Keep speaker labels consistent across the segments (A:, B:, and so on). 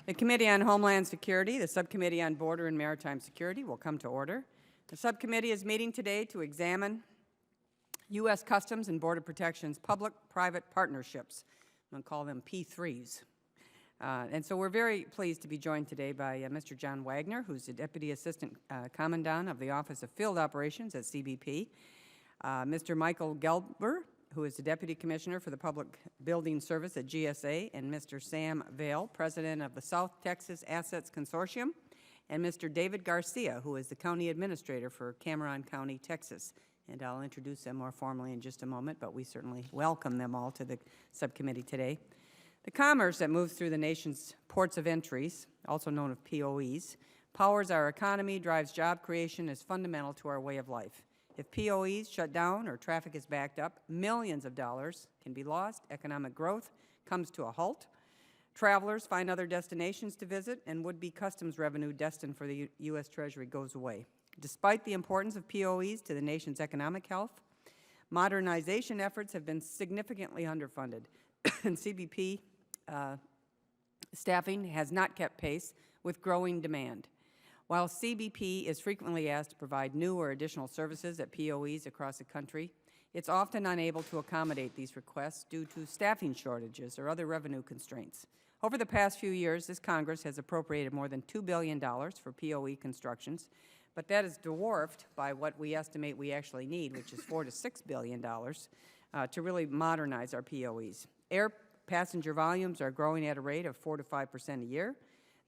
A: The Committee on Homeland Security, the Subcommittee on Border and Maritime Security will come to order. The subcommittee is meeting today to examine U.S. Customs and Border Protection's public-private partnerships. I'm going to call them P3s. And so we're very pleased to be joined today by Mr. John Wagner, who's the Deputy Assistant Commandant of the Office of Field Operations at CBP, Mr. Michael Gelber, who is the Deputy Commissioner for the Public Building Service at GSA, and Mr. Sam Vale, President of the South Texas Assets Consortium, and Mr. David Garcia, who is the County Administrator for Cameron County, Texas. And I'll introduce them more formally in just a moment, but we certainly welcome them all to the subcommittee today. The commerce that moves through the nation's ports of entries, also known as POEs, powers our economy, drives job creation, is fundamental to our way of life. If POEs shut down or traffic is backed up, millions of dollars can be lost, economic growth comes to a halt, travelers find other destinations to visit, and would-be customs revenue destined for the U.S. Treasury goes away. Despite the importance of POEs to the nation's economic health, modernization efforts have been significantly underfunded, and CBP staffing has not kept pace with growing demand. While CBP is frequently asked to provide new or additional services at POEs across the country, it's often unable to accommodate these requests due to staffing shortages or other revenue constraints. Over the past few years, this Congress has appropriated more than $2 billion for POE constructions, but that is dwarfed by what we estimate we actually need, which is $4 to $6 billion to really modernize our POEs. Air passenger volumes are growing at a rate of 4 to 5% a year.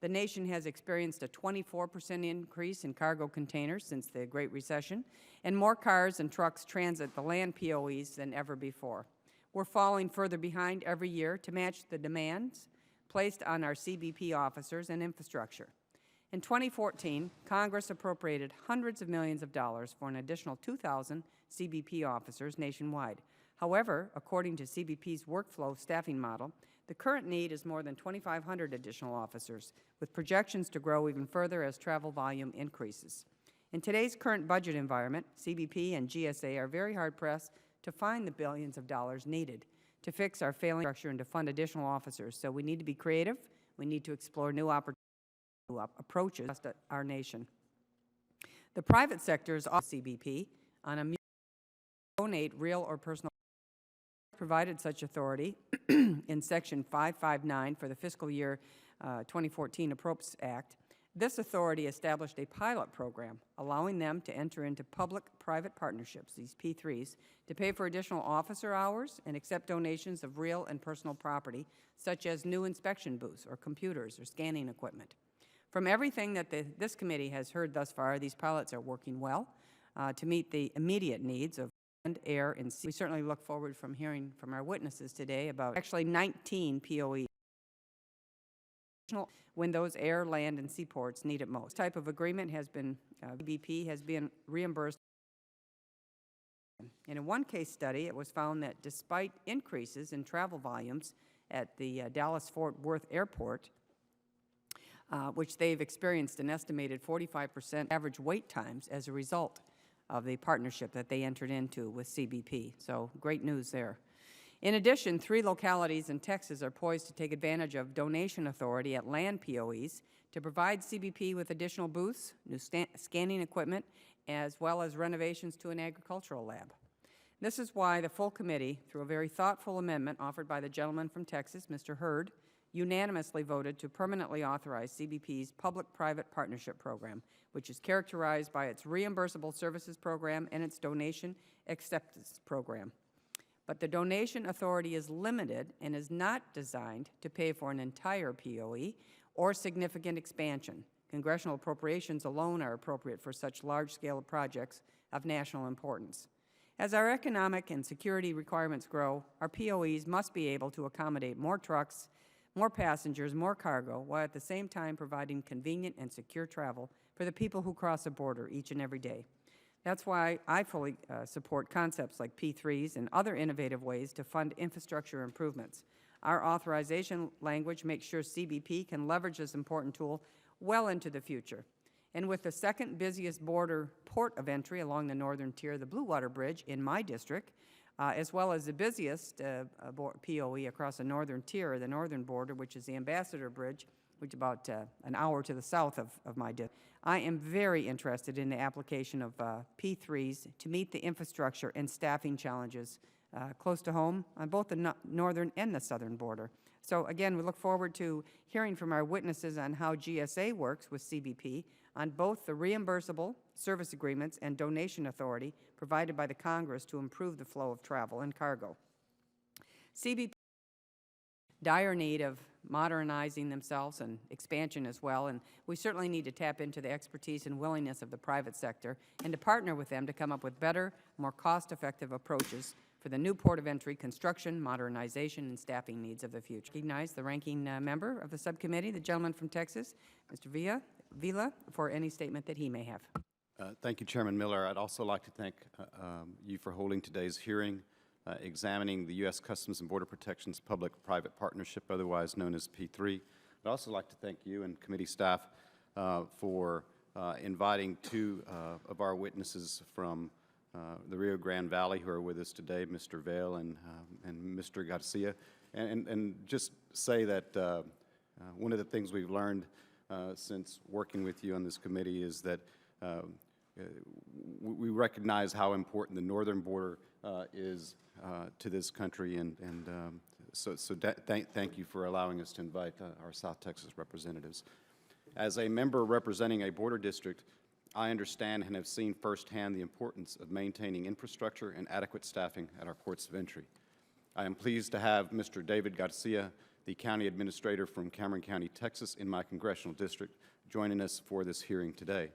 A: The nation has experienced a 24% increase in cargo containers since the Great Recession, and more cars and trucks transit the land POEs than ever before. We're falling further behind every year to match the demands placed on our CBP officers and infrastructure. In 2014, Congress appropriated hundreds of millions of dollars for an additional 2,000 CBP officers nationwide. However, according to CBP's workflow staffing model, the current need is more than 2,500 additional officers, with projections to grow even further as travel volume increases. In today's current budget environment, CBP and GSA are very hard-pressed to find the billions of dollars needed to fix our failing structure and to fund additional officers. So we need to be creative. We need to explore new approaches to our nation. The private sector is also CBP on a donate real or personal provided such authority in Section 559 for the fiscal year 2014 Appropriations Act. This authority established a pilot program allowing them to enter into public-private partnerships, these P3s, to pay for additional officer hours and accept donations of real and personal property, such as new inspection booths or computers or scanning equipment. From everything that this committee has heard thus far, these pilots are working well to meet the immediate needs of land, air, and sea. We certainly look forward from hearing from our witnesses today about actually 19 POEs when those air, land, and seaports need it most. This type of agreement has been, CBP has been reimbursed. And in one case study, it was found that despite increases in travel volumes at the Dallas-Fort Worth Airport, which they've experienced an estimated 45% average wait times as a result of the partnership that they entered into with CBP. So great news there. In addition, 3 localities in Texas are poised to take advantage of donation authority at land POEs to provide CBP with additional booths, new scanning equipment, as well as renovations to an agricultural lab. This is why the full committee, through a very thoughtful amendment offered by the gentleman from Texas, Mr. Hurd, unanimously voted to permanently authorize CBP's public-private partnership program, which is characterized by its reimbursable services program and its donation acceptance program. But the donation authority is limited and is not designed to pay for an entire POE or significant expansion. Congressional appropriations alone are appropriate for such large-scale projects of national importance. As our economic and security requirements grow, our POEs must be able to accommodate more trucks, more passengers, more cargo, while at the same time providing convenient and secure travel for the people who cross the border each and every day. That's why I fully support concepts like P3s and other innovative ways to fund infrastructure improvements. Our authorization language makes sure CBP can leverage this important tool well into the future. And with the second busiest border port of entry along the northern tier, the Blue Water Bridge in my district, as well as the busiest POE across the northern tier, the northern border, which is the Ambassador Bridge, which is about an hour to the south of my district. I am very interested in the application of P3s to meet the infrastructure and staffing challenges close to home on both the northern and the southern border. So again, we look forward to hearing from our witnesses on how GSA works with CBP on both the reimbursable service agreements and donation authority provided by the Congress to improve the flow of travel and cargo. CBP dire need of modernizing themselves and expansion as well, and we certainly need to tap into the expertise and willingness of the private sector and to partner with them to come up with better, more cost-effective approaches for the new port of entry construction, modernization, and staffing needs of the future. I recognize the ranking member of the subcommittee, the gentleman from Texas, Mr. Vila, for any statement that he may have.
B: Thank you, Chairman Miller. I'd also like to thank you for holding today's hearing, examining the U.S. Customs and Border Protection's public-private partnership, otherwise known as P3. I'd also like to thank you and committee staff for inviting two of our witnesses from the Rio Grande Valley who are with us today, Mr. Vale and Mr. Garcia, and just say that one of the things we've learned since working with you on this committee is that we recognize how important the northern border is to this country, and so thank you for allowing us to invite our South Texas representatives. As a member representing a border district, I understand and have seen firsthand the importance of maintaining infrastructure and adequate staffing at our ports of entry. I am pleased to have Mr. David Garcia, the County Administrator from Cameron County, Texas, in my congressional district, joining us for this hearing today.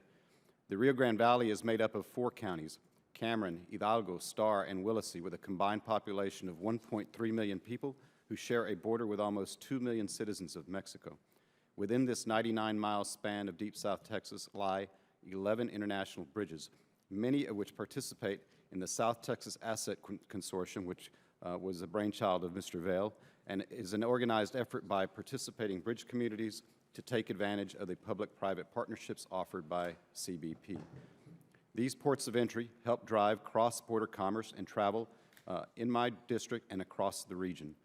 B: The Rio Grande Valley is made up of 4 counties, Cameron, Hidalgo, Starr, and Willacy, with a combined population of 1.3 million people who share a border with almost 2 million citizens of Mexico. Within this 99-mile span of deep South Texas lie 11 international bridges, many of which participate in the South Texas Asset Consortium, which was a brainchild of Mr. Vale, and is an organized effort by participating bridge communities to take advantage of the public-private partnerships offered by CBP. These ports of entry help drive cross-border commerce and travel in my district and across the region.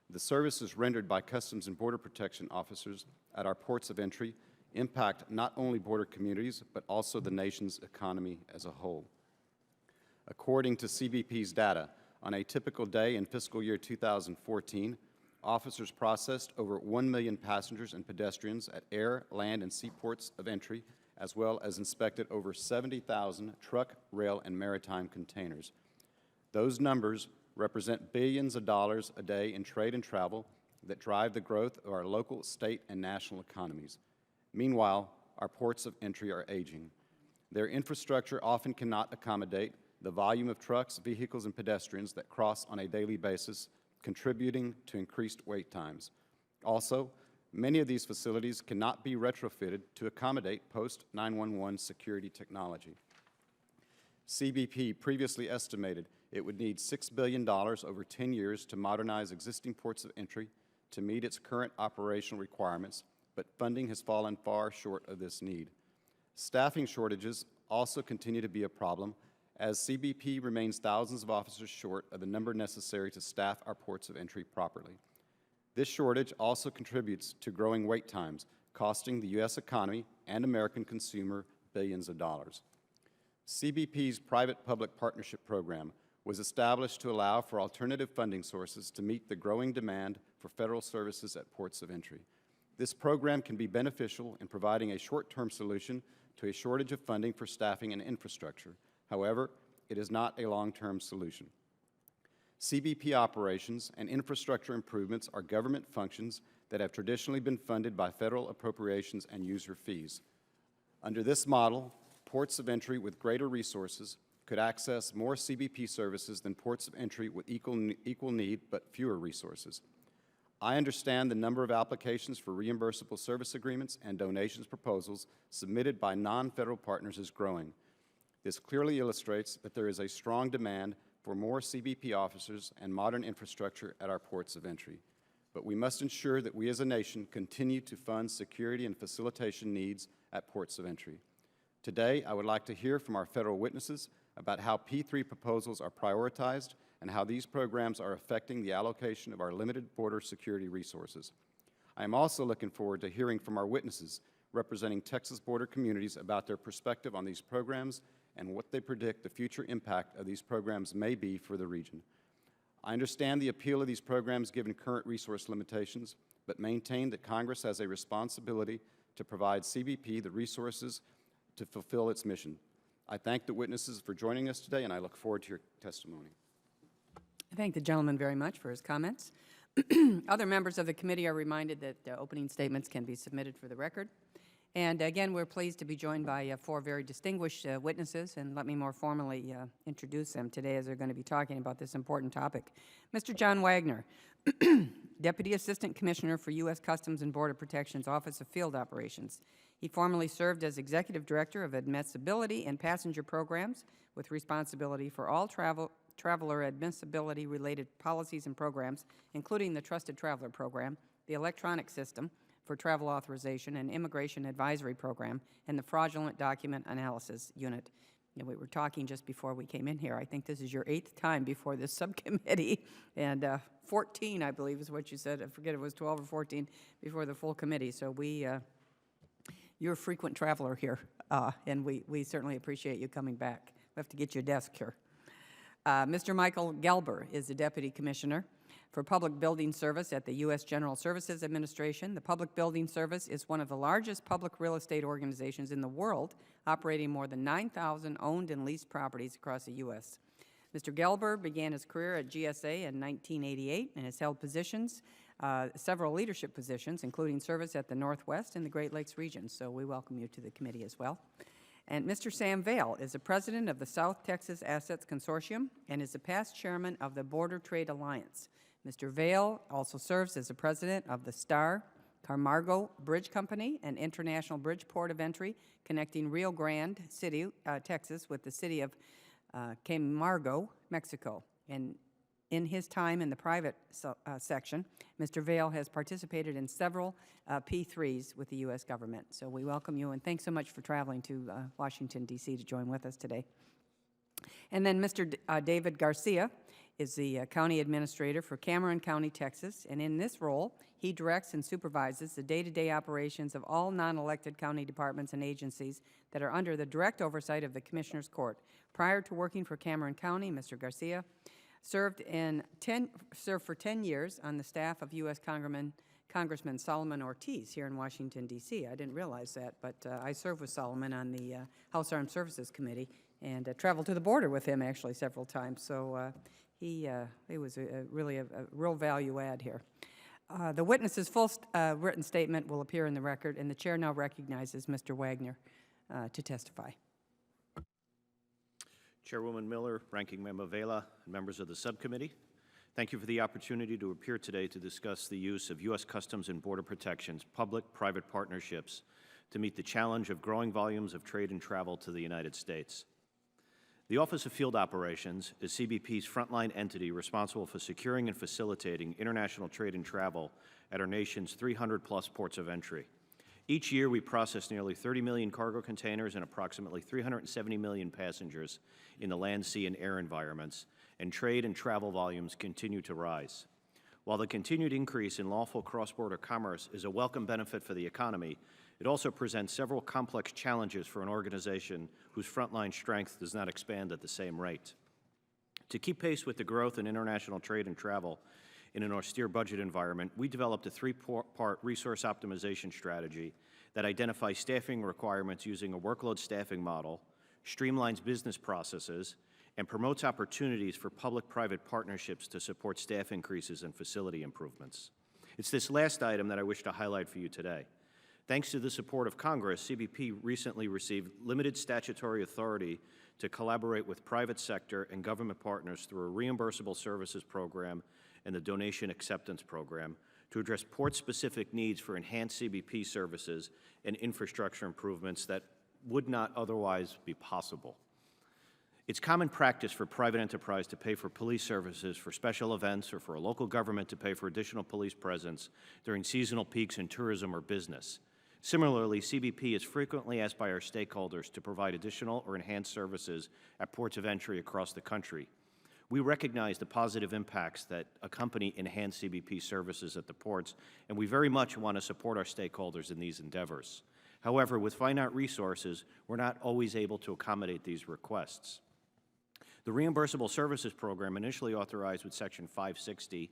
B: The services rendered by Customs and Border Protection officers at our ports of entry impact not only border communities, but also the nation's economy as a whole. According to CBP's data, on a typical day in fiscal year 2014, officers processed over 1 million passengers and pedestrians at air, land, and seaports of entry, as well as inspected over 70,000 truck, rail, and maritime containers. Those numbers represent billions of dollars a day in trade and travel that drive the growth of our local, state, and national economies. Meanwhile, our ports of entry are aging. Their infrastructure often cannot accommodate the volume of trucks, vehicles, and pedestrians that cross on a daily basis, contributing to increased wait times. Also, many of these facilities cannot be retrofitted to accommodate post-911 security technology. CBP previously estimated it would need $6 billion over 10 years to modernize existing ports of entry to meet its current operational requirements, but funding has fallen far short of this need. Staffing shortages also continue to be a problem, as CBP remains thousands of officers short of the number necessary to staff our ports of entry properly. This shortage also contributes to growing wait times, costing the U.S. economy and American consumer billions of dollars. CBP's private-public partnership program was established to allow for alternative funding sources to meet the growing demand for federal services at ports of entry. This program can be beneficial in providing a short-term solution to a shortage of funding for staffing and infrastructure. However, it is not a long-term solution. CBP operations and infrastructure improvements are government functions that have traditionally been funded by federal appropriations and user fees. Under this model, ports of entry with greater resources could access more CBP services than ports of entry with equal need but fewer resources. I understand the number of applications for reimbursable service agreements and donations proposals submitted by non-federal partners is growing. This clearly illustrates that there is a strong demand for more CBP officers and modern infrastructure at our ports of entry. But we must ensure that we as a nation continue to fund security and facilitation needs at ports of entry. Today, I would like to hear from our federal witnesses about how P3 proposals are prioritized and how these programs are affecting the allocation of our limited border security resources. I am also looking forward to hearing from our witnesses representing Texas border communities about their perspective on these programs and what they predict the future impact of these programs may be for the region. I understand the appeal of these programs given current resource limitations, but maintain that Congress has a responsibility to provide CBP the resources to fulfill its mission. I thank the witnesses for joining us today, and I look forward to your testimony.
A: I thank the gentleman very much for his comments. Other members of the committee are reminded that opening statements can be submitted for the record. And again, we're pleased to be joined by four very distinguished witnesses, and let me more formally introduce them today as they're going to be talking about this important topic. Mr. John Wagner, Deputy Assistant Commissioner for U.S. Customs and Border Protection's Office of Field Operations. He formerly served as Executive Director of Admissibility and Passenger Programs with responsibility for all traveler admissibility-related policies and programs, including the Trusted Traveler Program, the Electronic System for Travel Authorization and Immigration Advisory Program, and the Fraudulent Document Analysis Unit. And we were talking just before we came in here. I think this is your 8th time before this subcommittee, and 14, I believe, is what you said. I forget if it was 12 or 14 before the full committee. So you're a frequent traveler here, and we certainly appreciate you coming back. We have to get you a desk here. Mr. Michael Gelber is the Deputy Commissioner for Public Building Service at the U.S. General Services Administration. The Public Building Service is one of the largest public real estate organizations in the world, operating more than 9,000 owned and leased properties across the U.S. Mr. Gelber began his career at GSA in 1988 and has held positions, several leadership positions, including service at the Northwest and the Great Lakes region. So we welcome you to the committee as well. And Mr. Sam Vale is the president of the South Texas Assets Consortium and is the past chairman of the Border Trade Alliance. Mr. Vale also serves as the president of the Star Camargo Bridge Company, an international bridge port of entry connecting Rio Grande City, Texas, with the city of Camargo, Mexico. And in his time in the private section, Mr. Vale has participated in several P3s with the U.S. government. So we welcome you, and thanks so much for traveling to Washington, D.C. to join with us today. And then Mr. David Garcia is the county administrator for Cameron County, Texas, and in this role, he directs and supervises the day-to-day operations of all non-elected county departments and agencies that are under the direct oversight of the Commissioner's Court. Prior to working for Cameron County, Mr. Garcia served for 10 years on the staff of U.S. Congressman Solomon Ortiz here in Washington, D.C. I didn't realize that, but I served with Solomon on the House Armed Services Committee and traveled to the border with him actually several times. So he was really a real value add here. The witness's full written statement will appear in the record, and the chair now recognizes Mr. Wagner to testify.
C: Chairwoman Miller, Ranking Member Vela, and members of the subcommittee, thank you for the opportunity to appear today to discuss the use of U.S. Customs and Border Protection's public-private partnerships to meet the challenge of growing volumes of trade and travel to the United States. The Office of Field Operations is CBP's frontline entity responsible for securing and facilitating international trade and travel at our nation's 300-plus ports of entry. Each year, we process nearly 30 million cargo containers and approximately 370 million passengers in the land, sea, and air environments, and trade and travel volumes continue to rise. While the continued increase in lawful cross-border commerce is a welcome benefit for the economy, it also presents several complex challenges for an organization whose frontline strength does not expand at the same rate. To keep pace with the growth in international trade and travel in an austere budget environment, we developed a three-part resource optimization strategy that identifies staffing requirements using a workload staffing model, streamlines business processes, and promotes opportunities for public-private partnerships to support staff increases and facility improvements. It's this last item that I wish to highlight for you today. Thanks to the support of Congress, CBP recently received limited statutory authority to collaborate with private sector and government partners through a reimbursable services program and the donation acceptance program to address port-specific needs for enhanced CBP services and infrastructure improvements that would not otherwise be possible. It's common practice for private enterprise to pay for police services for special events or for a local government to pay for additional police presence during seasonal peaks in tourism or business. Similarly, CBP is frequently asked by our stakeholders to provide additional or enhanced services at ports of entry across the country. We recognize the positive impacts that accompany enhanced CBP services at the ports, and we very much want to support our stakeholders in these endeavors. However, with finite resources, we're not always able to accommodate these requests. The Reimbursable Services Program, initially authorized with Section 560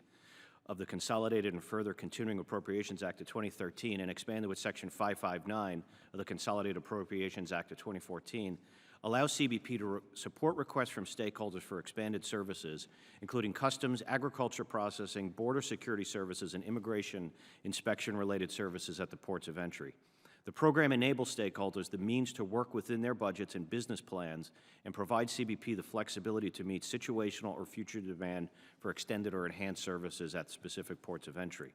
C: of the Consolidated and Further Continuing Appropriations Act of 2013 and expanded with Section 559 of the Consolidated Appropriations Act of 2014, allows CBP to support requests from stakeholders for expanded services, including customs, agriculture processing, border security services, and immigration inspection-related services at the ports of entry. The program enables stakeholders the means to work within their budgets and business plans and provides CBP the flexibility to meet situational or future demand for extended or enhanced services at specific ports of entry.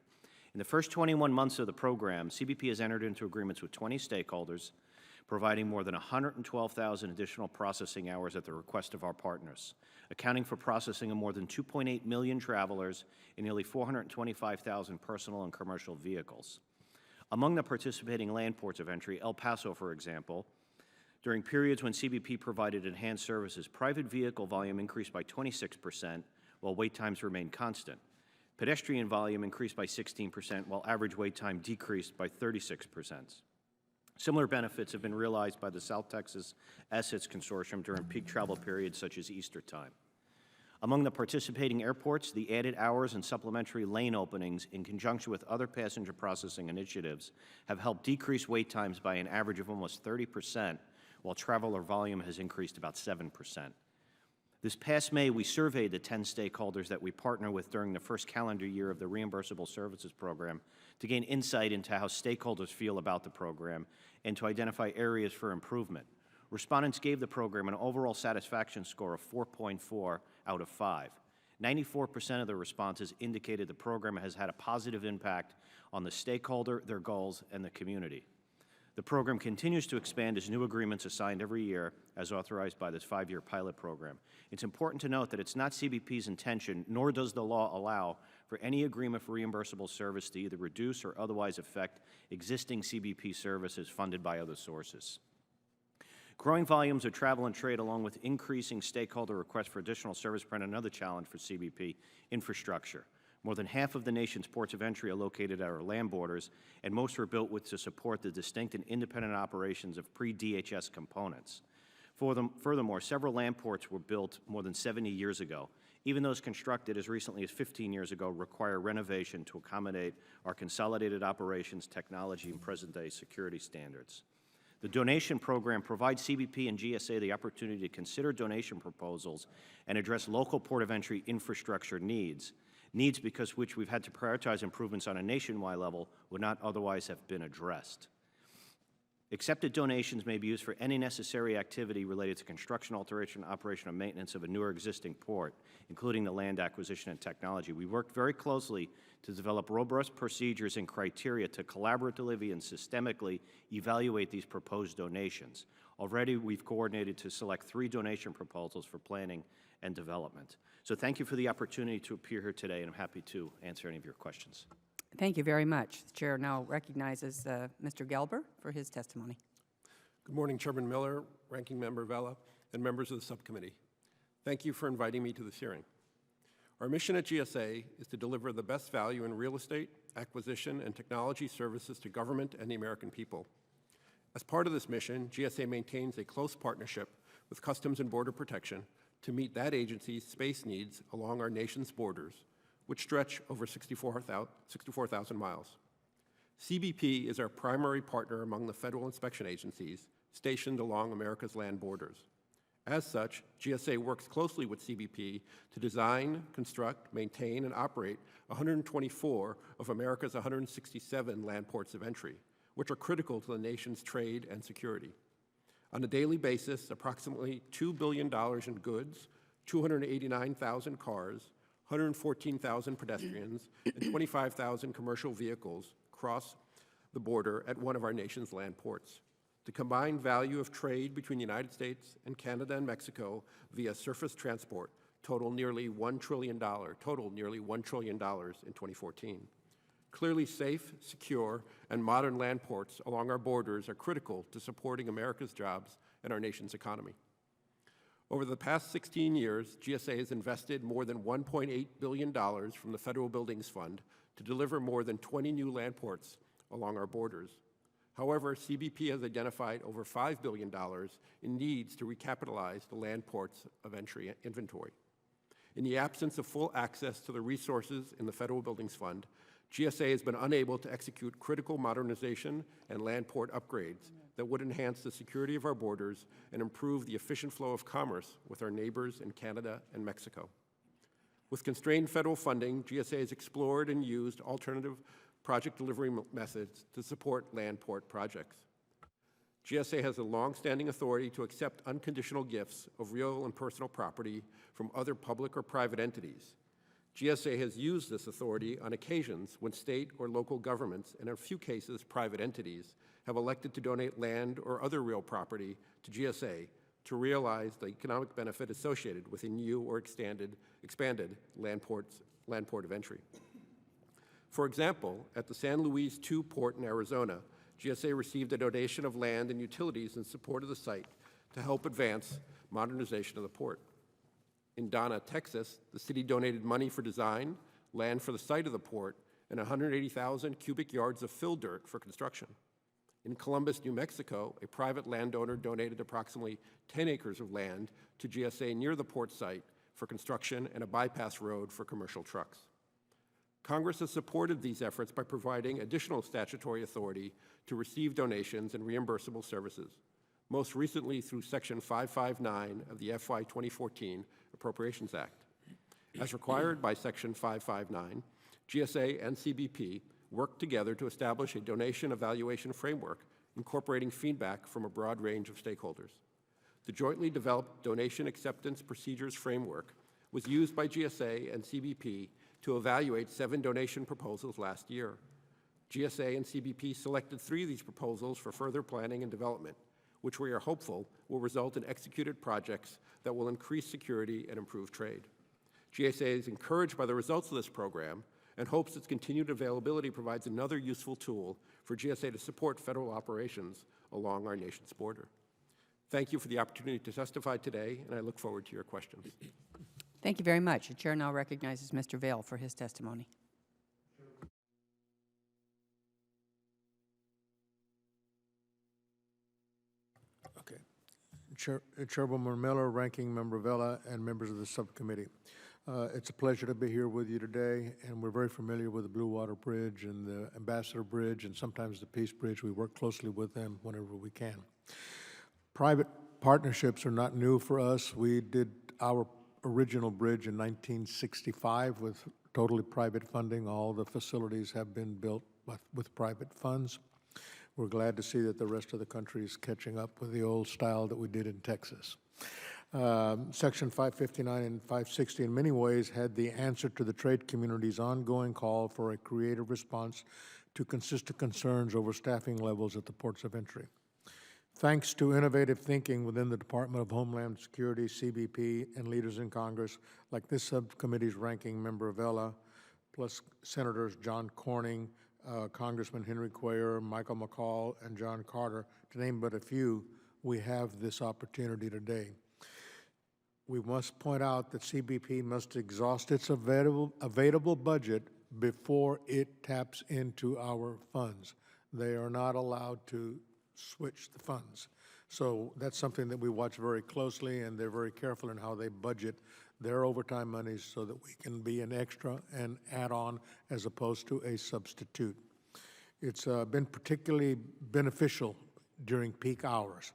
C: In the first 21 months of the program, CBP has entered into agreements with 20 stakeholders, providing more than 112,000 additional processing hours at the request of our partners, accounting for processing of more than 2.8 million travelers and nearly 425,000 personal and commercial vehicles. Among the participating land ports of entry, El Paso, for example, during periods when CBP provided enhanced services, private vehicle volume increased by 26%, while wait times remained constant. Pedestrian volume increased by 16%, while average wait time decreased by 36%. Similar benefits have been realized by the South Texas Assets Consortium during peak travel periods such as Easter time. Among the participating airports, the added hours and supplementary lane openings in conjunction with other passenger processing initiatives have helped decrease wait times by an average of almost 30%, while traveler volume has increased about 7%. This past May, we surveyed the 10 stakeholders that we partner with during the first calendar year of the Reimbursable Services Program to gain insight into how stakeholders feel about the program and to identify areas for improvement. Respondents gave the program an overall satisfaction score of 4.4 out of 5. 94% of the responses indicated the program has had a positive impact on the stakeholder, their goals, and the community. The program continues to expand as new agreements are signed every year, as authorized by this 5-year pilot program. It's important to note that it's not CBP's intention, nor does the law allow, for any agreement for reimbursable service to either reduce or otherwise affect existing CBP services funded by other sources. Growing volumes of travel and trade, along with increasing stakeholder requests for additional service, present another challenge for CBP: infrastructure. More than half of the nation's ports of entry are located at our land borders, and most were built to support the distinct and independent operations of pre-DHS components. Furthermore, several land ports were built more than 70 years ago. Even those constructed as recently as 15 years ago require renovation to accommodate our consolidated operations, technology, and present-day security standards. The donation program provides CBP and GSA the opportunity to consider donation proposals and address local port of entry infrastructure needs because which we've had to prioritize improvements on a nationwide level would not otherwise have been addressed. Accepted donations may be used for any necessary activity related to construction, alteration, operation, or maintenance of a new or existing port, including the land acquisition and technology. We worked very closely to develop robust procedures and criteria to collaboratively and systemically evaluate these proposed donations. Already, we've coordinated to select 3 donation proposals for planning and development. So thank you for the opportunity to appear here today, and I'm happy to answer any of your questions.
A: Thank you very much. The chair now recognizes Mr. Gelber for his testimony.
D: Good morning, Chairman Miller, Ranking Member Vale, and members of the subcommittee. Thank you for inviting me to this hearing. Our mission at GSA is to deliver the best value in real estate, acquisition, and technology services to government and the American people. As part of this mission, GSA maintains a close partnership with Customs and Border Protection to meet that agency's space needs along our nation's borders, which stretch over 64,000 miles. CBP is our primary partner among the federal inspection agencies stationed along America's land borders. As such, GSA works closely with CBP to design, construct, maintain, and operate 124 of America's 167 land ports of entry, which are critical to the nation's trade and security. On a daily basis, approximately $2 billion in goods, 289,000 cars, 114,000 pedestrians, and 25,000 commercial vehicles cross the border at one of our nation's land ports. The combined value of trade between the United States and Canada and Mexico via surface transport totaled nearly $1 trillion in 2014. Clearly safe, secure, and modern land ports along our borders are critical to supporting America's jobs and our nation's economy. Over the past 16 years, GSA has invested more than $1.8 billion from the Federal Buildings Fund to deliver more than 20 new land ports along our borders. However, CBP has identified over $5 billion in needs to recapitalize the land ports of entry inventory. In the absence of full access to the resources in the Federal Buildings Fund, GSA has been unable to execute critical modernization and land port upgrades that would enhance the security of our borders and improve the efficient flow of commerce with our neighbors in Canada and Mexico. With constrained federal funding, GSA has explored and used alternative project delivery methods to support land port projects. GSA has a long-standing authority to accept unconditional gifts of real and personal property from other public or private entities. GSA has used this authority on occasions when state or local governments, and in a few cases private entities, have elected to donate land or other real property to GSA to realize the economic benefit associated with a new or expanded land port of entry. For example, at the San Luis II port in Arizona, GSA received a donation of land and utilities in support of the site to help advance modernization of the port. In Donna, Texas, the city donated money for design, land for the site of the port, and 180,000 cubic yards of fill dirt for construction. In Columbus, New Mexico, a private landowner donated approximately 10 acres of land to GSA near the port site for construction and a bypass road for commercial trucks. Congress has supported these efforts by providing additional statutory authority to receive donations and reimbursable services, most recently through Section 559 of the FY 2014 Appropriations Act. As required by Section 559, GSA and CBP worked together to establish a donation evaluation framework incorporating feedback from a broad range of stakeholders. The jointly developed Donation Acceptance Procedures Framework was used by GSA and CBP to evaluate 7 donation proposals last year. GSA and CBP selected 3 of these proposals for further planning and development, which we are hopeful will result in executed projects that will increase security and improve trade. GSA is encouraged by the results of this program and hopes its continued availability provides another useful tool for GSA to support federal operations along our nation's border. Thank you for the opportunity to testify today, and I look forward to your questions.
A: Thank you very much. The chair now recognizes Mr. Vale for his testimony.
E: Okay. Chairwoman Miller, Ranking Member Vela, and members of the subcommittee. It's a pleasure to be here with you today, and we're very familiar with the Blue Water Bridge and the Ambassador Bridge and sometimes the Peace Bridge. We work closely with them whenever we can. Private partnerships are not new for us. We did our original bridge in 1965 with totally private funding. All the facilities have been built with private funds. We're glad to see that the rest of the country is catching up with the old style that we did in Texas. Section 559 and 560 in many ways had the answer to the trade community's ongoing call for a creative response to consistent concerns over staffing levels at the ports of entry. Thanks to innovative thinking within the Department of Homeland Security, CBP, and leaders in Congress, like this subcommittee's ranking member Vela, plus Senators John Cornyn, Congressman Henry Cuellar, Michael McCall, and John Carter, to name but a few, we have this opportunity today. We must point out that CBP must exhaust its available budget before it taps into our funds. They are not allowed to switch the funds. So that's something that we watch very closely, and they're very careful in how they budget their overtime monies so that we can be an extra and add on as opposed to a substitute. It's been particularly beneficial during peak hours.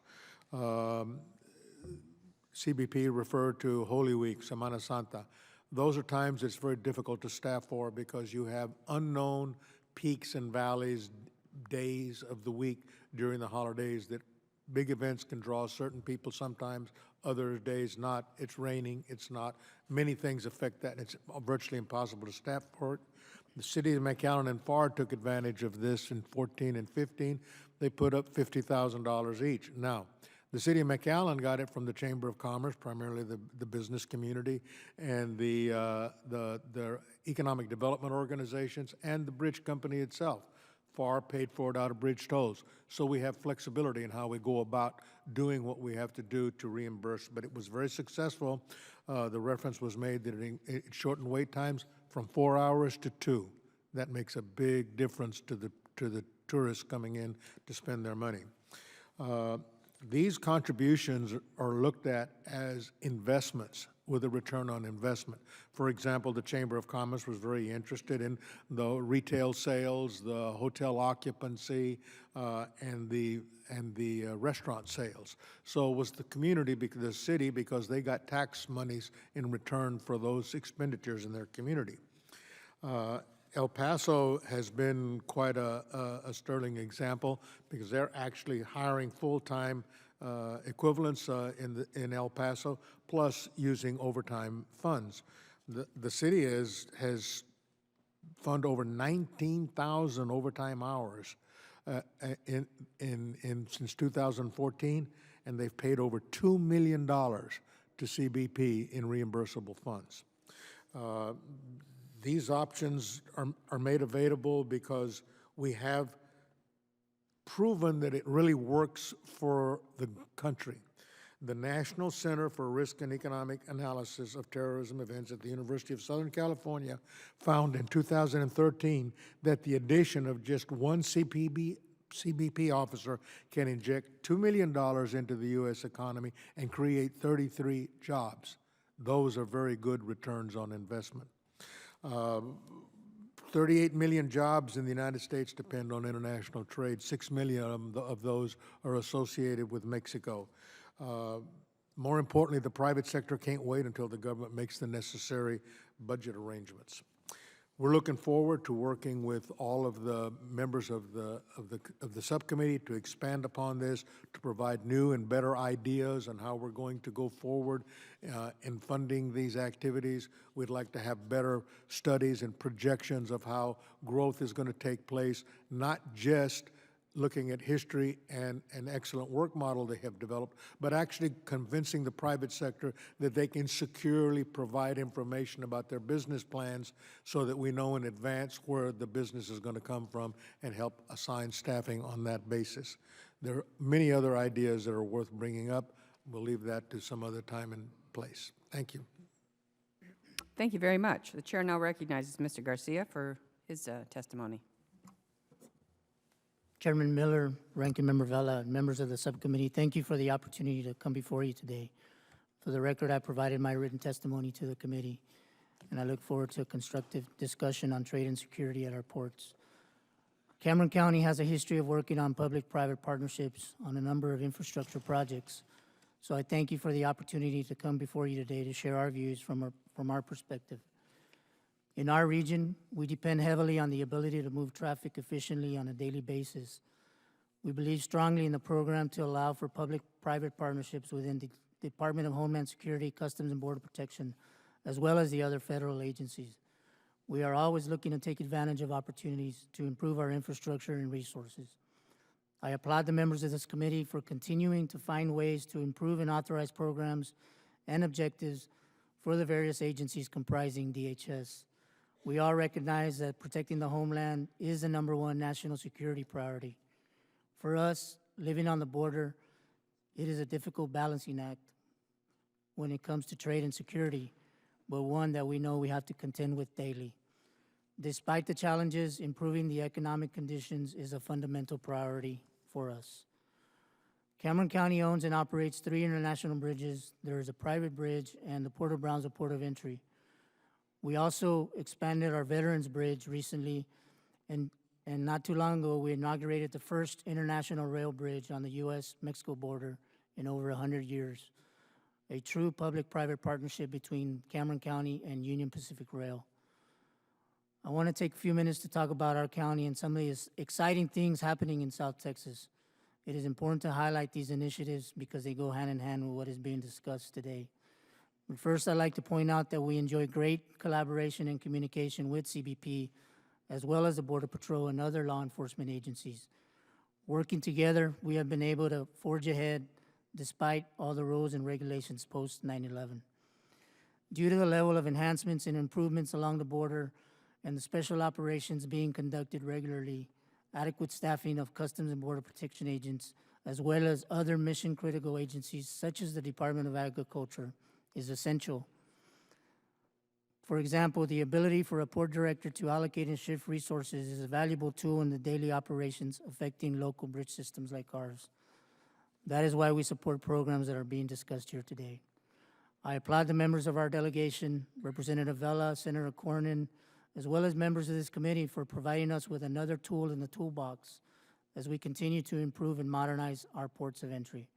E: CBP referred to Holy Week, Semana Santa. Those are times it's very difficult to staff for because you have unknown peaks and valleys, days of the week during the holidays that big events can draw certain people sometimes, other days not. It's raining, it's not. Many things affect that, and it's virtually impossible to staff for it. The city of McAllen and FAR took advantage of this in 14 and 15. They put up $50,000 each. Now, the city of McAllen got it from the Chamber of Commerce, primarily the business community, and the economic development organizations, and the bridge company itself. FAR paid for it out of bridge tolls. So we have flexibility in how we go about doing what we have to do to reimburse, but it was very successful. The reference was made that it shortened wait times from 4 hours to 2. That makes a big difference to the tourists coming in to spend their money. These contributions are looked at as investments with a return on investment. For example, the Chamber of Commerce was very interested in the retail sales, the hotel occupancy, and the restaurant sales. So it was the community, the city, because they got tax monies in return for those expenditures in their community. El Paso has been quite a sterling example, because they're actually hiring full-time equivalents in El Paso, plus using overtime funds. The city has funded over 19,000 overtime hours since 2014, and they've paid over $2 million to CBP in reimbursable funds. These options are made available because we have proven that it really works for the country. The National Center for Risk and Economic Analysis of Terrorism Events at the University of Southern California found in 2013 that the addition of just one CBP officer can inject $2 million into the U.S. economy and create 33 jobs. Those are very good returns on investment. 38 million jobs in the United States depend on international trade. 6 million of those are associated with Mexico. More importantly, the private sector can't wait until the government makes the necessary budget arrangements. We're looking forward to working with all of the members of the subcommittee to expand upon this, to provide new and better ideas on how we're going to go forward in funding these activities. We'd like to have better studies and projections of how growth is going to take place, not just looking at history and an excellent work model they have developed, but actually convincing the private sector that they can securely provide information about their business plans so that we know in advance where the business is going to come from and help assign staffing on that basis. There are many other ideas that are worth bringing up. We'll leave that to some other time and place. Thank you.
A: Thank you very much. The chair now recognizes Mr. Garcia for his testimony.
F: Chairman Miller, Ranking Member Vela, and members of the subcommittee, thank you for the opportunity to come before you today. For the record, I provided my written testimony to the committee, and I look forward to a constructive discussion on trade and security at our ports. Cameron County has a history of working on public-private partnerships on a number of infrastructure projects, so I thank you for the opportunity to come before you today to share our views from our perspective. In our region, we depend heavily on the ability to move traffic efficiently on a daily basis. We believe strongly in the program to allow for public-private partnerships within the Department of Homeland Security, Customs and Border Protection, as well as the other federal agencies. We are always looking to take advantage of opportunities to improve our infrastructure and resources. I applaud the members of this committee for continuing to find ways to improve and authorize programs and objectives for the various agencies comprising DHS. We all recognize that protecting the homeland is the #1 national security priority. For us, living on the border, it is a difficult balancing act when it comes to trade and security, but one that we know we have to contend with daily. Despite the challenges, improving the economic conditions is a fundamental priority for us. Cameron County owns and operates 3 international bridges. There is a private bridge and the Port of Brownsville Port of Entry. We also expanded our Veterans Bridge recently, and not too long ago, we inaugurated the first international rail bridge on the U.S.-Mexico border in over 100 years, a true public-private partnership between Cameron County and Union Pacific Rail. I want to take a few minutes to talk about our county and some of the exciting things happening in South Texas. It is important to highlight these initiatives because they go hand in hand with what is being discussed today. But first, I'd like to point out that we enjoy great collaboration and communication with CBP, as well as the Border Patrol and other law enforcement agencies. Working together, we have been able to forge ahead despite all the rules and regulations post 9/11. Due to the level of enhancements and improvements along the border and the special operations being conducted regularly, adequate staffing of Customs and Border Protection agents, as well as other mission-critical agencies such as the Department of Agriculture, is essential. For example, the ability for a port director to allocate and shift resources is a valuable tool in the daily operations affecting local bridge systems like ours. That is why we support programs that are being discussed here today. I applaud the members of our delegation, Representative Vela, Senator Cornyn, as well as members of this committee for providing us with another tool in the toolbox as we continue to improve and modernize our ports of entry.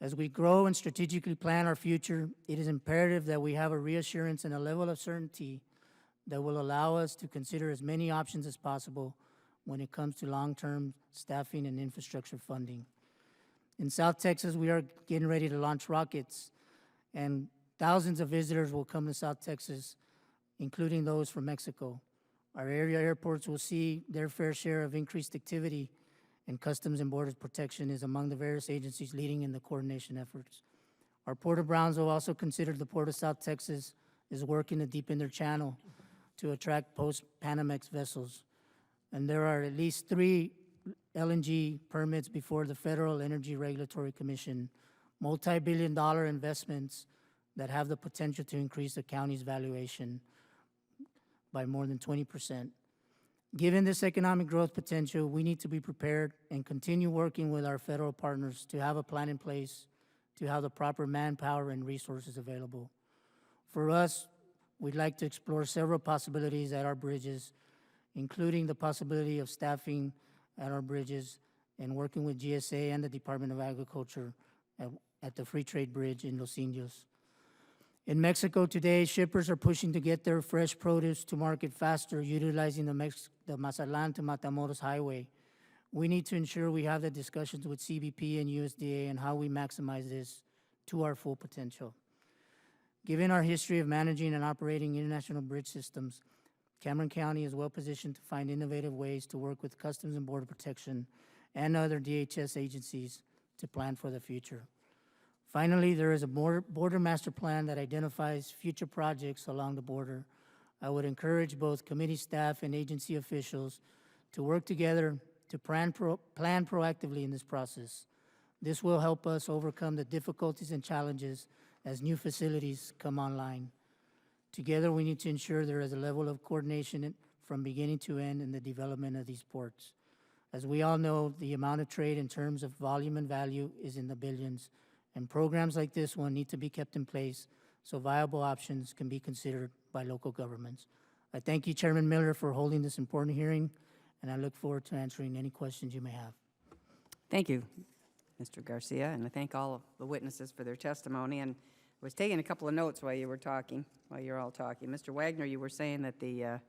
F: As we grow and strategically plan our future, it is imperative that we have a reassurance and a level of certainty that will allow us to consider as many options as possible when it comes to long-term staffing and infrastructure funding. In South Texas, we are getting ready to launch rockets, and thousands of visitors will come to South Texas, including those from Mexico. Our area airports will see their fair share of increased activity, and Customs and Border Protection is among the various agencies leading in the coordination efforts. Our Port of Brownsville, also considered the Port of South Texas, is working to deepen their channel to attract post-Panamax vessels. And there are at least 3 LNG permits before the Federal Energy Regulatory Commission, multi-billion-dollar investments that have the potential to increase the county's valuation by more than 20%. Given this economic growth potential, we need to be prepared and continue working with our federal partners to have a plan in place to have the proper manpower and resources available. For us, we'd like to explore several possibilities at our bridges, including the possibility of staffing at our bridges and working with GSA and the Department of Agriculture at the Free Trade Bridge in Los Indios. In Mexico today, shippers are pushing to get their fresh produce to market faster, utilizing the Mazatlan to Matamoros highway. We need to ensure we have the discussions with CBP and USDA on how we maximize this to our full potential. Given our history of managing and operating international bridge systems, Cameron County is well positioned to find innovative ways to work with Customs and Border Protection and other DHS agencies to plan for the future. Finally, there is a border master plan that identifies future projects along the border. I would encourage both committee staff and agency officials to work together to plan proactively in this process. This will help us overcome the difficulties and challenges as new facilities come online. Together, we need to ensure there is a level of coordination from beginning to end in the development of these ports. As we all know, the amount of trade in terms of volume and value is in the billions, and programs like this one need to be kept in place so viable options can be considered by local governments. I thank you, Chairman Miller, for holding this important hearing, and I look forward to answering any questions you may have.
A: Thank you, Mr. Garcia, and I thank all of the witnesses for their testimony. And I was taking a couple of notes while you were talking, while you're all talking. Mr. Wagner, you were saying that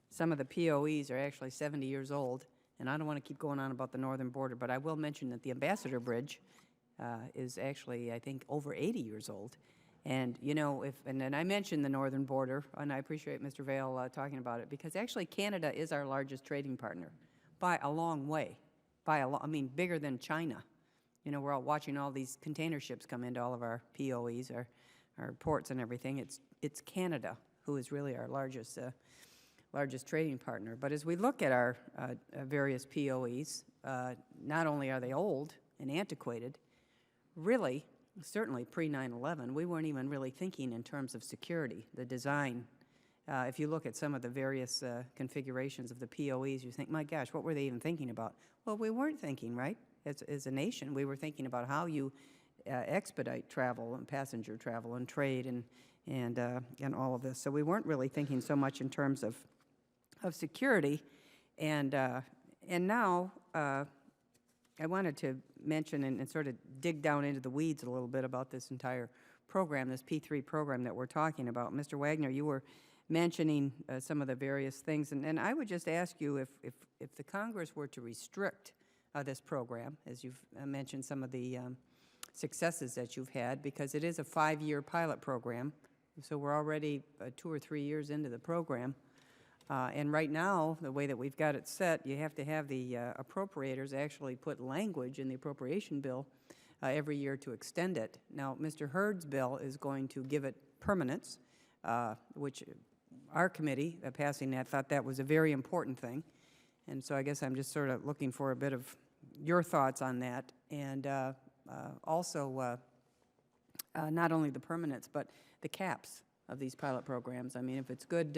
A: some of the POEs are actually 70 years old, and I don't want to keep going on about the northern border, but I will mention that the Ambassador Bridge is actually, I think, over 80 years old. And, you know, and then I mentioned the northern border, and I appreciate Mr. Vale talking about it, because actually Canada is our largest trading partner by a long way, I mean, bigger than China. You know, we're all watching all these container ships come into all of our POEs, our ports and everything. It's Canada who is really our largest trading partner. But as we look at our various POEs, not only are they old and antiquated, really, certainly pre-9/11, we weren't even really thinking in terms of security, the design. If you look at some of the various configurations of the POEs, you think, my gosh, what were they even thinking about? Well, we weren't thinking, right? As a nation, we were thinking about how you expedite travel and passenger travel and trade and all of this. So we weren't really thinking so much in terms of security. And now I wanted to mention and sort of dig down into the weeds a little bit about this entire program, this P3 program that we're talking about. Mr. Wagner, you were mentioning some of the various things, and I would just ask you if the Congress were to restrict this program, as you've mentioned some of the successes that you've had, because it is a 5-year pilot program, so we're already 2 or 3 years into the program. And right now, the way that we've got it set, you have to have the appropriators actually put language in the appropriation bill every year to extend it. Now, Mr. Hurd's bill is going to give it permanence, which our committee, passing that, thought that was a very important thing. And so I guess I'm just sort of looking for a bit of your thoughts on that. And also, not only the permanence, but the caps of these pilot programs. I mean, if it's good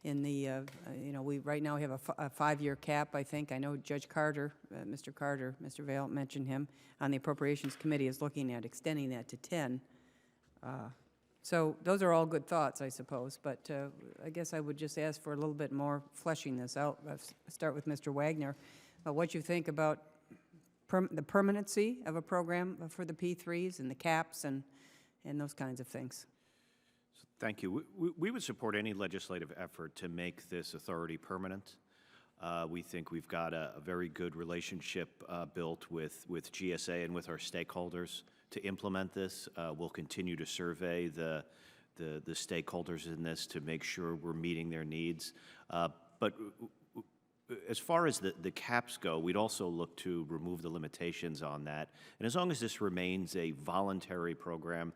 A: in the, you know, we right now have a 5-year cap, I think. I know Judge Carter, Mr. Vale mentioned him, on the Appropriations Committee is looking at extending that to 10. So those are all good thoughts, I suppose, but I guess I would just ask for a little bit more fleshing this out. Let's start with Mr. Wagner. What you think about the permanency of a program for the P3s and the caps and those kinds of things?
C: Thank you. We would support any legislative effort to make this authority permanent. We think we've got a very good relationship built with GSA and with our stakeholders to implement this. We'll continue to survey the stakeholders in this to make sure we're meeting their needs. But as far as the caps go, we'd also look to remove the limitations on that. And as long as this remains a voluntary program,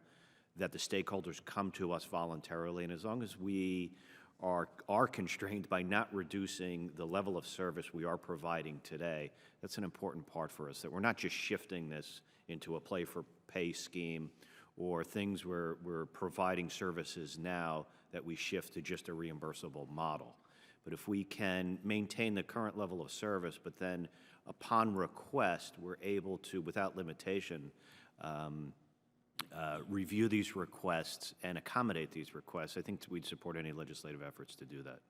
C: that the stakeholders come to us voluntarily, and as long as we are constrained by not reducing the level of service we are providing today, that's an important part for us, that we're not just shifting this into a play-for-pay scheme or things where we're providing services now that we shift to just a reimbursable model. But if we can maintain the current level of service, but then upon request, we're able to, without limitation, review these requests and accommodate these requests, I think we'd support any legislative efforts to do that.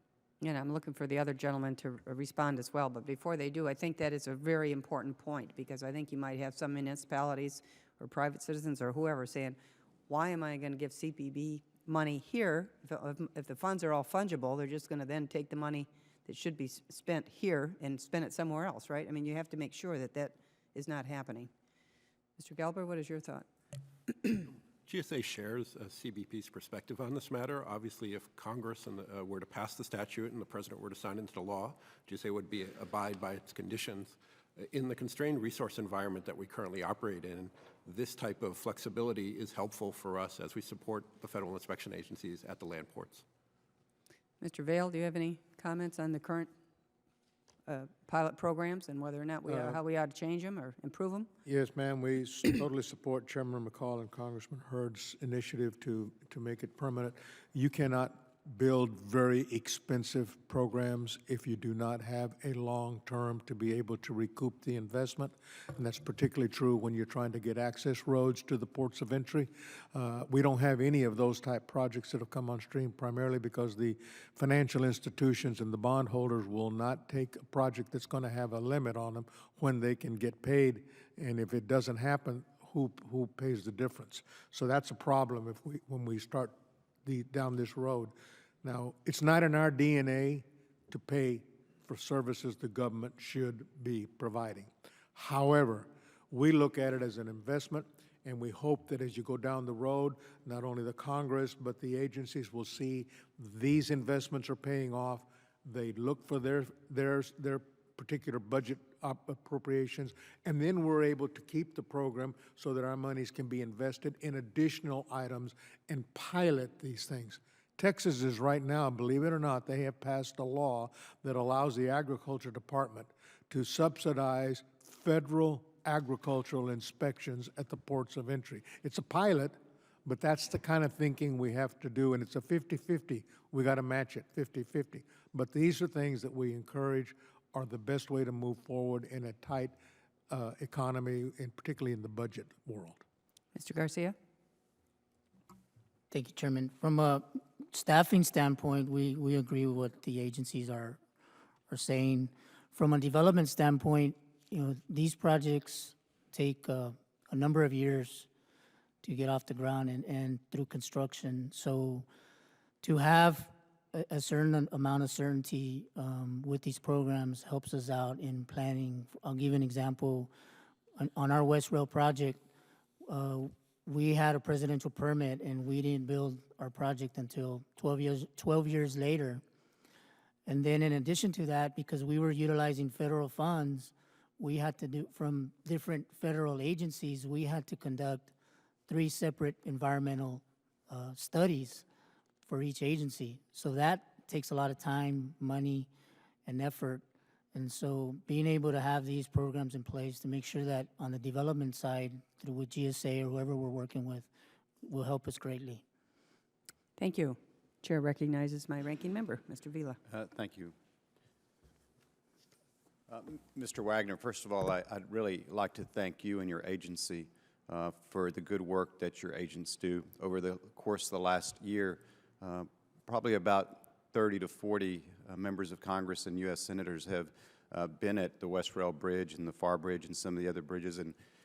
A: And I'm looking for the other gentleman to respond as well, but before they do, I think that is a very important point, because I think you might have some municipalities or private citizens or whoever saying, why am I going to give CBP money here? If the funds are all fungible, they're just going to then take the money that should be spent here and spend it somewhere else, right? I mean, you have to make sure that that is not happening. Mr. Gelber, what is your thought?
D: GSA shares CBP's perspective on this matter. Obviously, if Congress were to pass the statute and the President were to sign into law, GSA would abide by its conditions. In the constrained resource environment that we currently operate in, this type of flexibility is helpful for us as we support the federal inspection agencies at the land ports.
A: Mr. Vale, do you have any comments on the current pilot programs and whether or not how we ought to change them or improve them?
E: Yes, ma'am, we totally support Chairman McCall and Congressman Hurd's initiative to make it permanent. You cannot build very expensive programs if you do not have a long term to be able to recoup the investment, and that's particularly true when you're trying to get access roads to the ports of entry. We don't have any of those type projects that have come on stream, primarily because the financial institutions and the bondholders will not take a project that's going to have a limit on them when they can get paid, and if it doesn't happen, who pays the difference? So that's a problem when we start down this road. Now, it's not in our DNA to pay for services the government should be providing. However, we look at it as an investment, and we hope that as you go down the road, not only the Congress, but the agencies will see these investments are paying off. They look for their particular budget appropriations, and then we're able to keep the program so that our monies can be invested in additional items and pilot these things. Texas is right now, believe it or not, they have passed a law that allows the Agriculture Department to subsidize federal agricultural inspections at the ports of entry. It's a pilot, but that's the kind of thinking we have to do, and it's a 50-50. We got to match it, 50-50. But these are things that we encourage are the best way to move forward in a tight economy, and particularly in the budget world.
A: Mr. Garcia?
F: Thank you, Chairman. From a staffing standpoint, we agree with what the agencies are saying. From a development standpoint, these projects take a number of years to get off the ground and through construction. So to have a certain amount of certainty with these programs helps us out in planning. I'll give you an example. On our West Rail project, we had a presidential permit, and we didn't build our project until 12 years later. And then in addition to that, because we were utilizing federal funds, we had to do, from different federal agencies, we had to conduct 3 separate environmental studies for each agency. So that takes a lot of time, money, and effort. And so being able to have these programs in place to make sure that on the development side, through with GSA or whoever we're working with, will help us greatly.
A: Thank you. Chair recognizes my ranking member, Mr. Vila.
B: Thank you. Mr. Wagner, first of all, I'd really like to thank you and your agency for the good work that your agents do. Over the course of the last year, probably about 30 to 40 members of Congress and U.S. senators have been at the West Rail Bridge and the Far Bridge and some of the other bridges.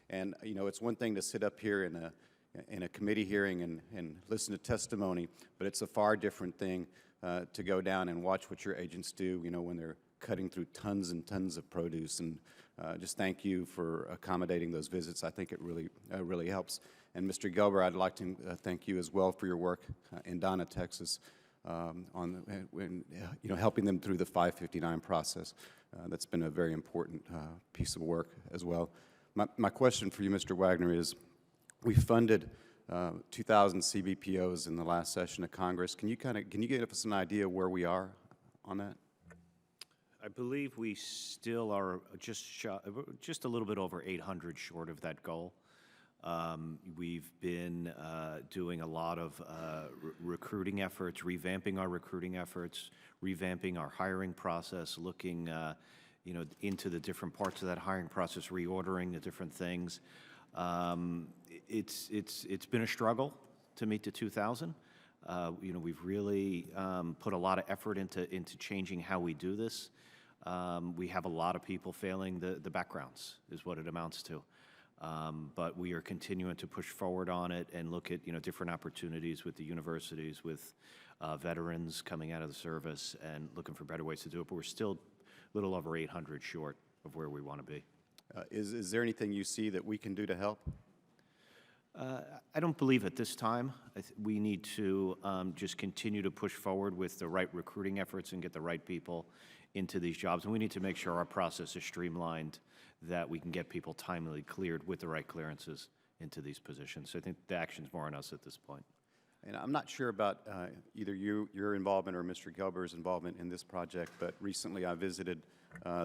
B: And you know, it's one thing to sit up here in a committee hearing and listen to testimony, but it's a far different thing to go down and watch what your agents do, you know, when they're cutting through tons and tons of produce. And just thank you for accommodating those visits. I think it really helps. And Mr. Gelber, I'd like to thank you as well for your work in Donna, Texas, helping them through the 559 process. That's been a very important piece of work as well. My question for you, Mr. Wagner, is we funded 2,000 CBPOs in the last session of Congress. Can you give us an idea where we are on that?
C: I believe we still are just a little bit over 800 short of that goal. We've been doing a lot of recruiting efforts, revamping our recruiting efforts, revamping our hiring process, looking into the different parts of that hiring process, reordering the different things. It's been a struggle to meet the 2,000. We've really put a lot of effort into changing how we do this. We have a lot of people failing the backgrounds, is what it amounts to. But we are continuing to push forward on it and look at different opportunities with the universities, with veterans coming out of the service, and looking for better ways to do it. But we're still a little over 800 short of where we want to be.
B: Is there anything you see that we can do to help?
C: I don't believe at this time. We need to just continue to push forward with the right recruiting efforts and get the right people into these jobs. And we need to make sure our process is streamlined, that we can get people timely cleared with the right clearances into these positions. So I think the action's more on us at this point.
B: And I'm not sure about either your involvement or Mr. Gelber's involvement in this project, but recently I visited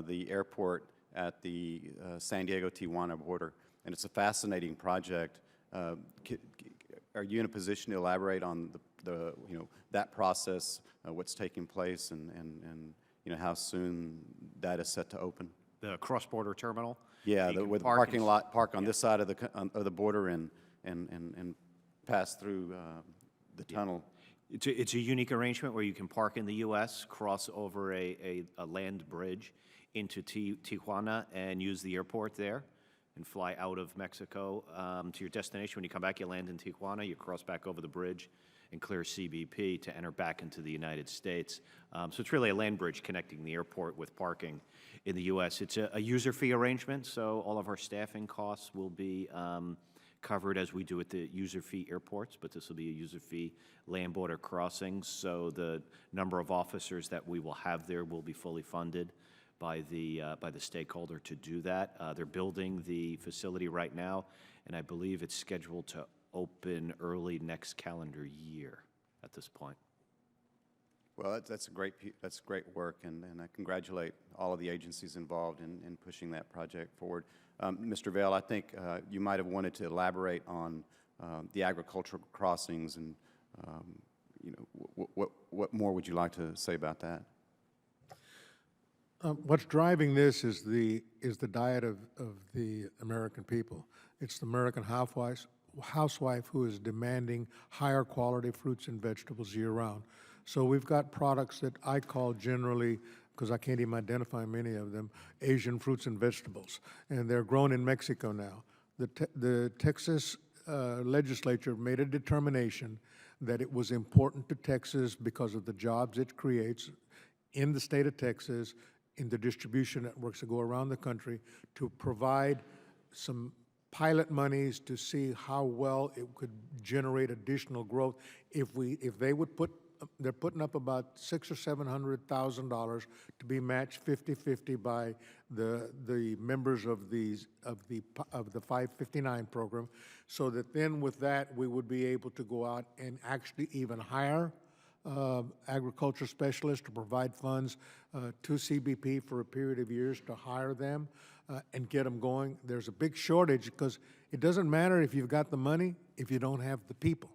B: the airport at the San Diego-Tijuana border, and it's a fascinating project. Are you in a position to elaborate on that process, what's taking place, and how soon that is set to open?
C: The cross-border terminal?
B: Yeah, with the parking lot, park on this side of the border and pass through the tunnel.
C: It's a unique arrangement where you can park in the U.S., cross over a land bridge into Tijuana and use the airport there, and fly out of Mexico to your destination. When you come back, you land in Tijuana, you cross back over the bridge and clear CBP to enter back into the United States. So it's really a land bridge connecting the airport with parking in the U.S. It's a user fee arrangement, so all of our staffing costs will be covered as we do at the user fee airports, but this will be a user fee land border crossing, so the number of officers that we will have there will be fully funded by the stakeholder to do that. They're building the facility right now, and I believe it's scheduled to open early next calendar year at this point.
B: Well, that's great work, and I congratulate all of the agencies involved in pushing that project forward. Mr. Vale, I think you might have wanted to elaborate on the agricultural crossings, and what more would you like to say about that?
E: What's driving this is the diet of the American people. It's the American housewife who is demanding higher quality fruits and vegetables year-round. So we've got products that I call generally, because I can't even identify many of them, Asian fruits and vegetables, and they're grown in Mexico now. The Texas legislature made a determination that it was important to Texas because of the jobs it creates in the state of Texas, in the distribution networks that go around the country, to provide some pilot monies to see how well it could generate additional growth. If they would they're putting up about $600,000 or $700,000 to be matched 50-50 by the members of the 559 program, so that then with that we would be able to go out and actually even hire agriculture specialists to provide funds to CBP for a period of years to hire them and get them going. There's a big shortage because it doesn't matter if you've got the money if you don't have the people.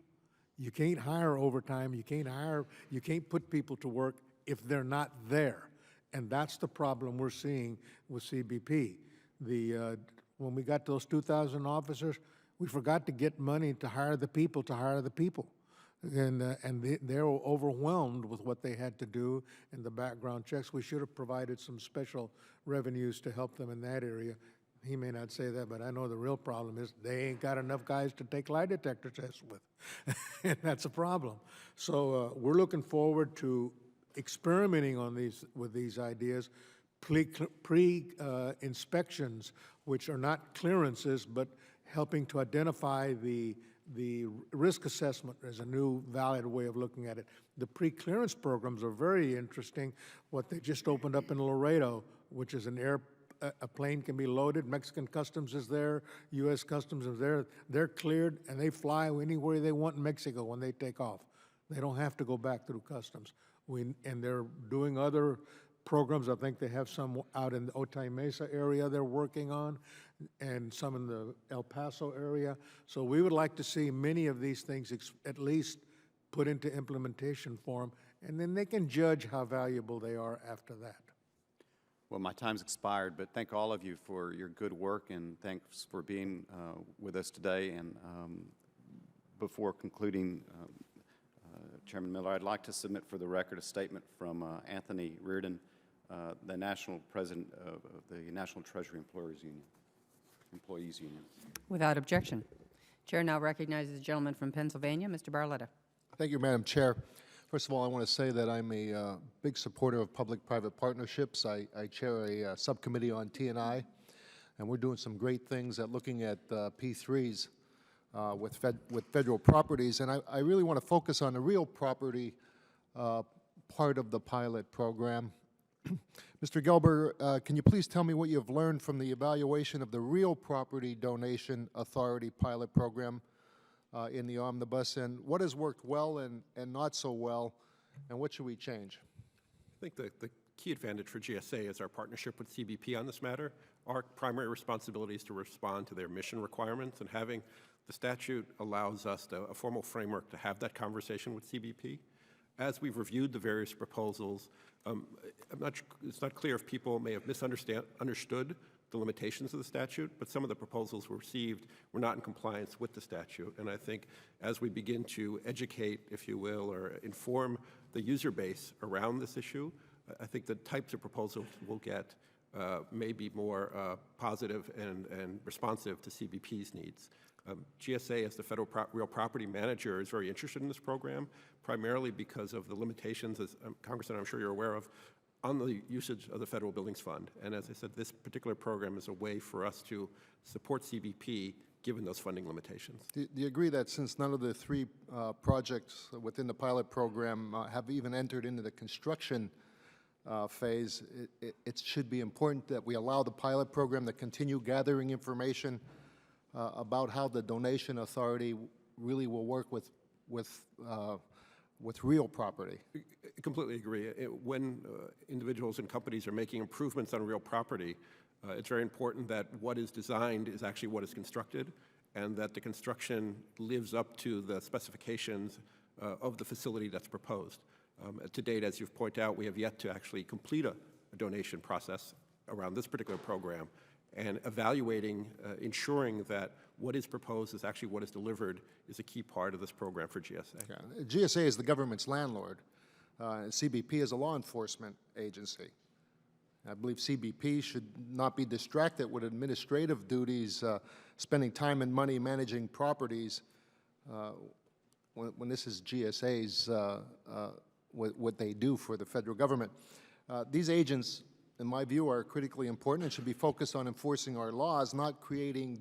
E: You can't hire overtime, you can't put people to work if they're not there. And that's the problem we're seeing with CBP. When we got those 2,000 officers, we forgot to get money to hire the people And they're overwhelmed with what they had to do in the background checks. We should have provided some special revenues to help them in that area. He may not say that, but I know the real problem is they ain't got enough guys to take lie detector tests with. And that's a problem. So we're looking forward to experimenting on with these ideas, pre-inspections, which are not clearances, but helping to identify the risk assessment as a new valid way of looking at it. The pre-clearance programs are very interesting. What they just opened up in Laredo, which is a plane can be loaded, Mexican Customs is there, U.S. Customs is there, they're cleared and they fly anywhere they want in Mexico when they take off. They don't have to go back through Customs. And they're doing other programs. I think they have some out in the Otay Mesa area they're working on, and some in the El Paso area. So we would like to see many of these things at least put into implementation form, and then they can judge how valuable they are after that.
B: Well, my time's expired, but thank all of you for your good work, and thanks for being with us today. And before concluding, Chairman Miller, I'd like to submit for the record a statement from Anthony Reardon, the National President of the National Treasury Employees Union.
A: Without objection. Chair now recognizes the gentleman from Pennsylvania, Mr. Barletta.
G: Thank you, Madam Chair. First of all, I want to say that I'm a big supporter of public-private partnerships. I chair a subcommittee on T&I, and we're doing some great things at looking at P3s with federal properties. And I really want to focus on the real property part of the pilot program. Mr. Gelber, can you please tell me what you have learned from the evaluation of the Real Property Donation Authority pilot program in the omnibus, and what has worked well and not so well, and what should we change?
D: I think the key advantage for GSA is our partnership with CBP on this matter. Our primary responsibility is to respond to their mission requirements, and having the statute allows us a formal framework to have that conversation with CBP. As we've reviewed the various proposals, it's not clear if people may have misunderstood the limitations of the statute, but some of the proposals we received were not in compliance with the statute. And I think as we begin to educate, if you will, or inform the user base around this issue, I think the types of proposals we'll get may be more positive and responsive to CBP's needs. GSA, as the federal real property manager, is very interested in this program, primarily because of the limitations, as Congressman, I'm sure you're aware of, on the usage of the Federal Buildings Fund. And as I said, this particular program is a way for us to support CBP given those funding limitations.
G: Do you agree that since none of the three projects within the pilot program have even entered into the construction phase, it should be important that we allow the pilot program to continue gathering information about how the donation authority really will work with real property?
D: I completely agree. When individuals and companies are making improvements on real property, it's very important that what is designed is actually what is constructed, and that the construction lives up to the specifications of the facility that's proposed. To date, as you've pointed out, we have yet to actually complete a donation process around this particular program, and evaluating, ensuring that what is proposed is actually what is delivered is a key part of this program for GSA.
G: Yeah. GSA is the government's landlord, and CBP is a law enforcement agency. I believe CBP should not be distracted with administrative duties, spending time and money managing properties, when this is GSA's, what they do for the federal government. These agents, in my view, are critically important and should be focused on enforcing our laws, not creating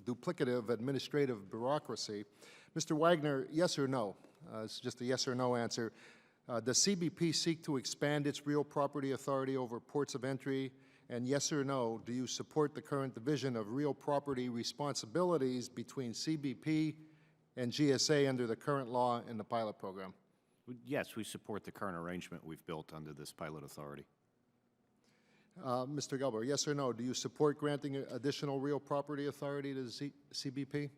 G: duplicative administrative bureaucracy. Mr. Wagner, yes or no? It's just a yes or no answer. Does CBP seek to expand its real property authority over ports of entry? And yes or no, do you support the current division of real property responsibilities between CBP and GSA under the current law in the pilot program?
C: Yes, we support the current arrangement we've built under this pilot authority.
G: Mr. Gelber, yes or no? Do you support granting additional real property authority to CBP?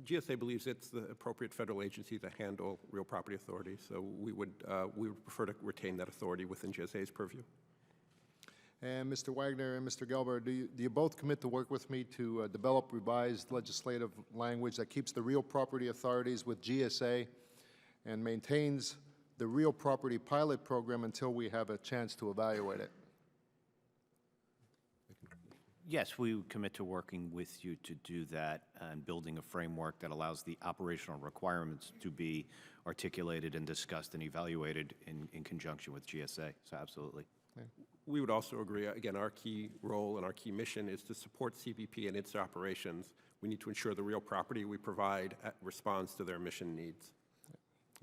D: GSA believes it's the appropriate federal agency to handle real property authority, so we would prefer to retain that authority within GSA's purview.
G: And Mr. Wagner and Mr. Gelber, do you both commit to work with me to develop revised legislative language that keeps the real property authorities with GSA and maintains the real property pilot program until we have a chance to evaluate it?
C: Yes, we would commit to working with you to do that and building a framework that allows the operational requirements to be articulated and discussed and evaluated in conjunction with GSA. So absolutely.
D: We would also agree, again, our key role and our key mission is to support CBP and its operations. We need to ensure the real property we provide responds to their mission needs.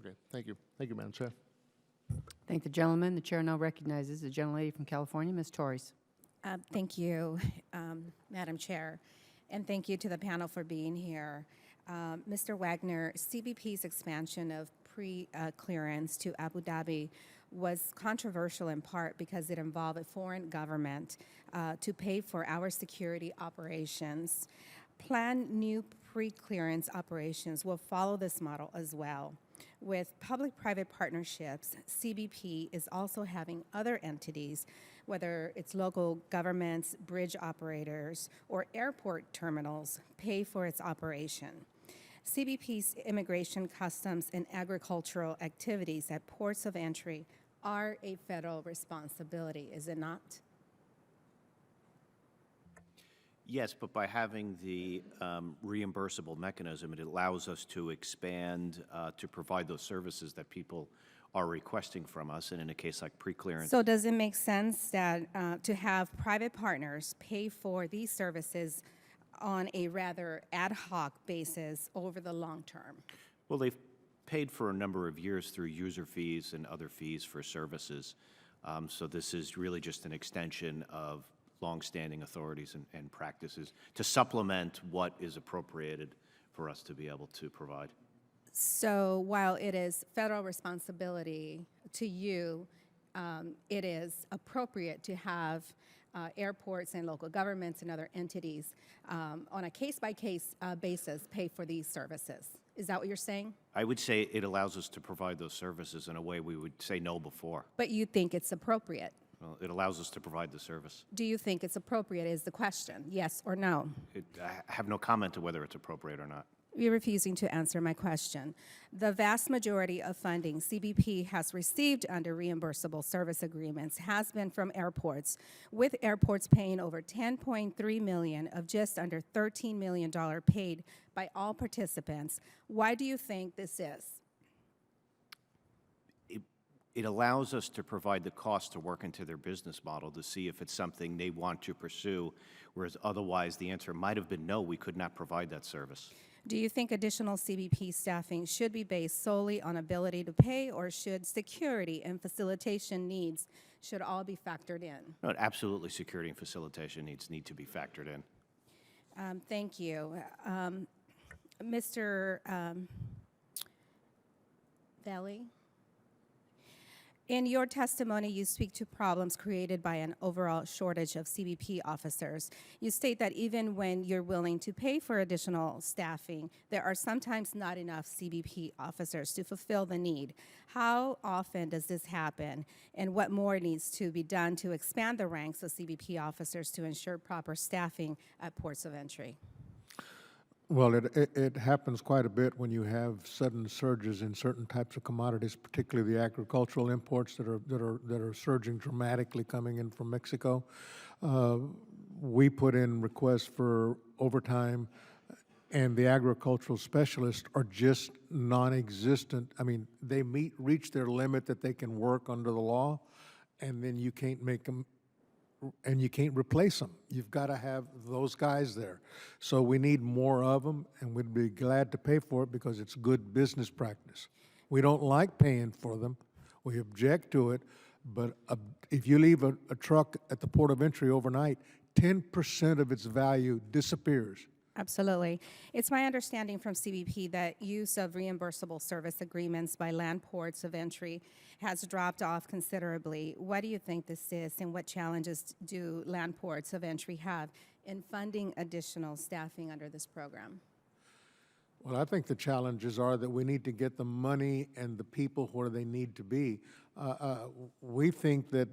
G: Okay, thank you. Thank you, Madam Chair.
A: Thank the gentleman. The chair now recognizes the gentlelady from California, Ms. Torres.
H: Thank you, Madam Chair, and thank you to the panel for being here. Mr. Wagner, CBP's expansion of pre-clearance to Abu Dhabi was controversial in part because it involved a foreign government to pay for our security operations. Planned new pre-clearance operations will follow this model as well. With public-private partnerships, CBP is also having other entities, whether it's local governments, bridge operators, or airport terminals, pay for its operation. CBP's immigration, customs, and agricultural activities at ports of entry are a federal responsibility, is it not?
C: Yes, but by having the reimbursable mechanism, it allows us to expand to provide those services that people are requesting from us, and in a case like pre-clearance.
H: So does it make sense that to have private partners pay for these services on a rather ad hoc basis over the long term?
C: Well, they've paid for a number of years through user fees and other fees for services. So this is really just an extension of longstanding authorities and practices to supplement what is appropriated for us to be able to provide.
H: So while it is federal responsibility to you, it is appropriate to have airports and local governments and other entities on a case-by-case basis pay for these services. Is that what you're saying?
C: I would say it allows us to provide those services in a way we would say no before.
H: But you think it's appropriate?
C: Well, it allows us to provide the service.
H: Do you think it's appropriate is the question, yes or no?
C: I have no comment to whether it's appropriate or not.
H: You're refusing to answer my question. The vast majority of funding CBP has received under reimbursable service agreements has been from airports, with airports paying over $10.3 million of just under $13 million paid by all participants. Why do you think this is?
C: It allows us to provide the cost to work into their business model to see if it's something they want to pursue, whereas otherwise the answer might have been no, we could not provide that service.
H: Do you think additional CBP staffing should be based solely on ability to pay, or should security and facilitation needs should all be factored in?
C: No, absolutely, security and facilitation needs need to be factored in.
H: Thank you. Mr. Vale? In your testimony, you speak to problems created by an overall shortage of CBP officers. You state that even when you're willing to pay for additional staffing, there are sometimes not enough CBP officers to fulfill the need. How often does this happen, and what more needs to be done to expand the ranks of CBP officers to ensure proper staffing at ports of entry?
E: Well, it happens quite a bit when you have sudden surges in certain types of commodities, particularly the agricultural imports that are surging dramatically coming in from Mexico. We put in requests for overtime, and the agricultural specialists are just non-existent. I mean, they reach their limit that they can work under the law, and then you can't make them. And you can't replace them. You've got to have those guys there. So we need more of them, and we'd be glad to pay for it because it's good business practice. We don't like paying for them. We object to it, but if you leave a truck at the port of entry overnight, 10% of its value disappears.
H: Absolutely. It's my understanding from CBP that use of reimbursable service agreements by land ports of entry has dropped off considerably. What do you think this is, and what challenges do land ports of entry have in funding additional staffing under this program?
E: Well, I think the challenges are that we need to get the money and the people where they need to be. We think that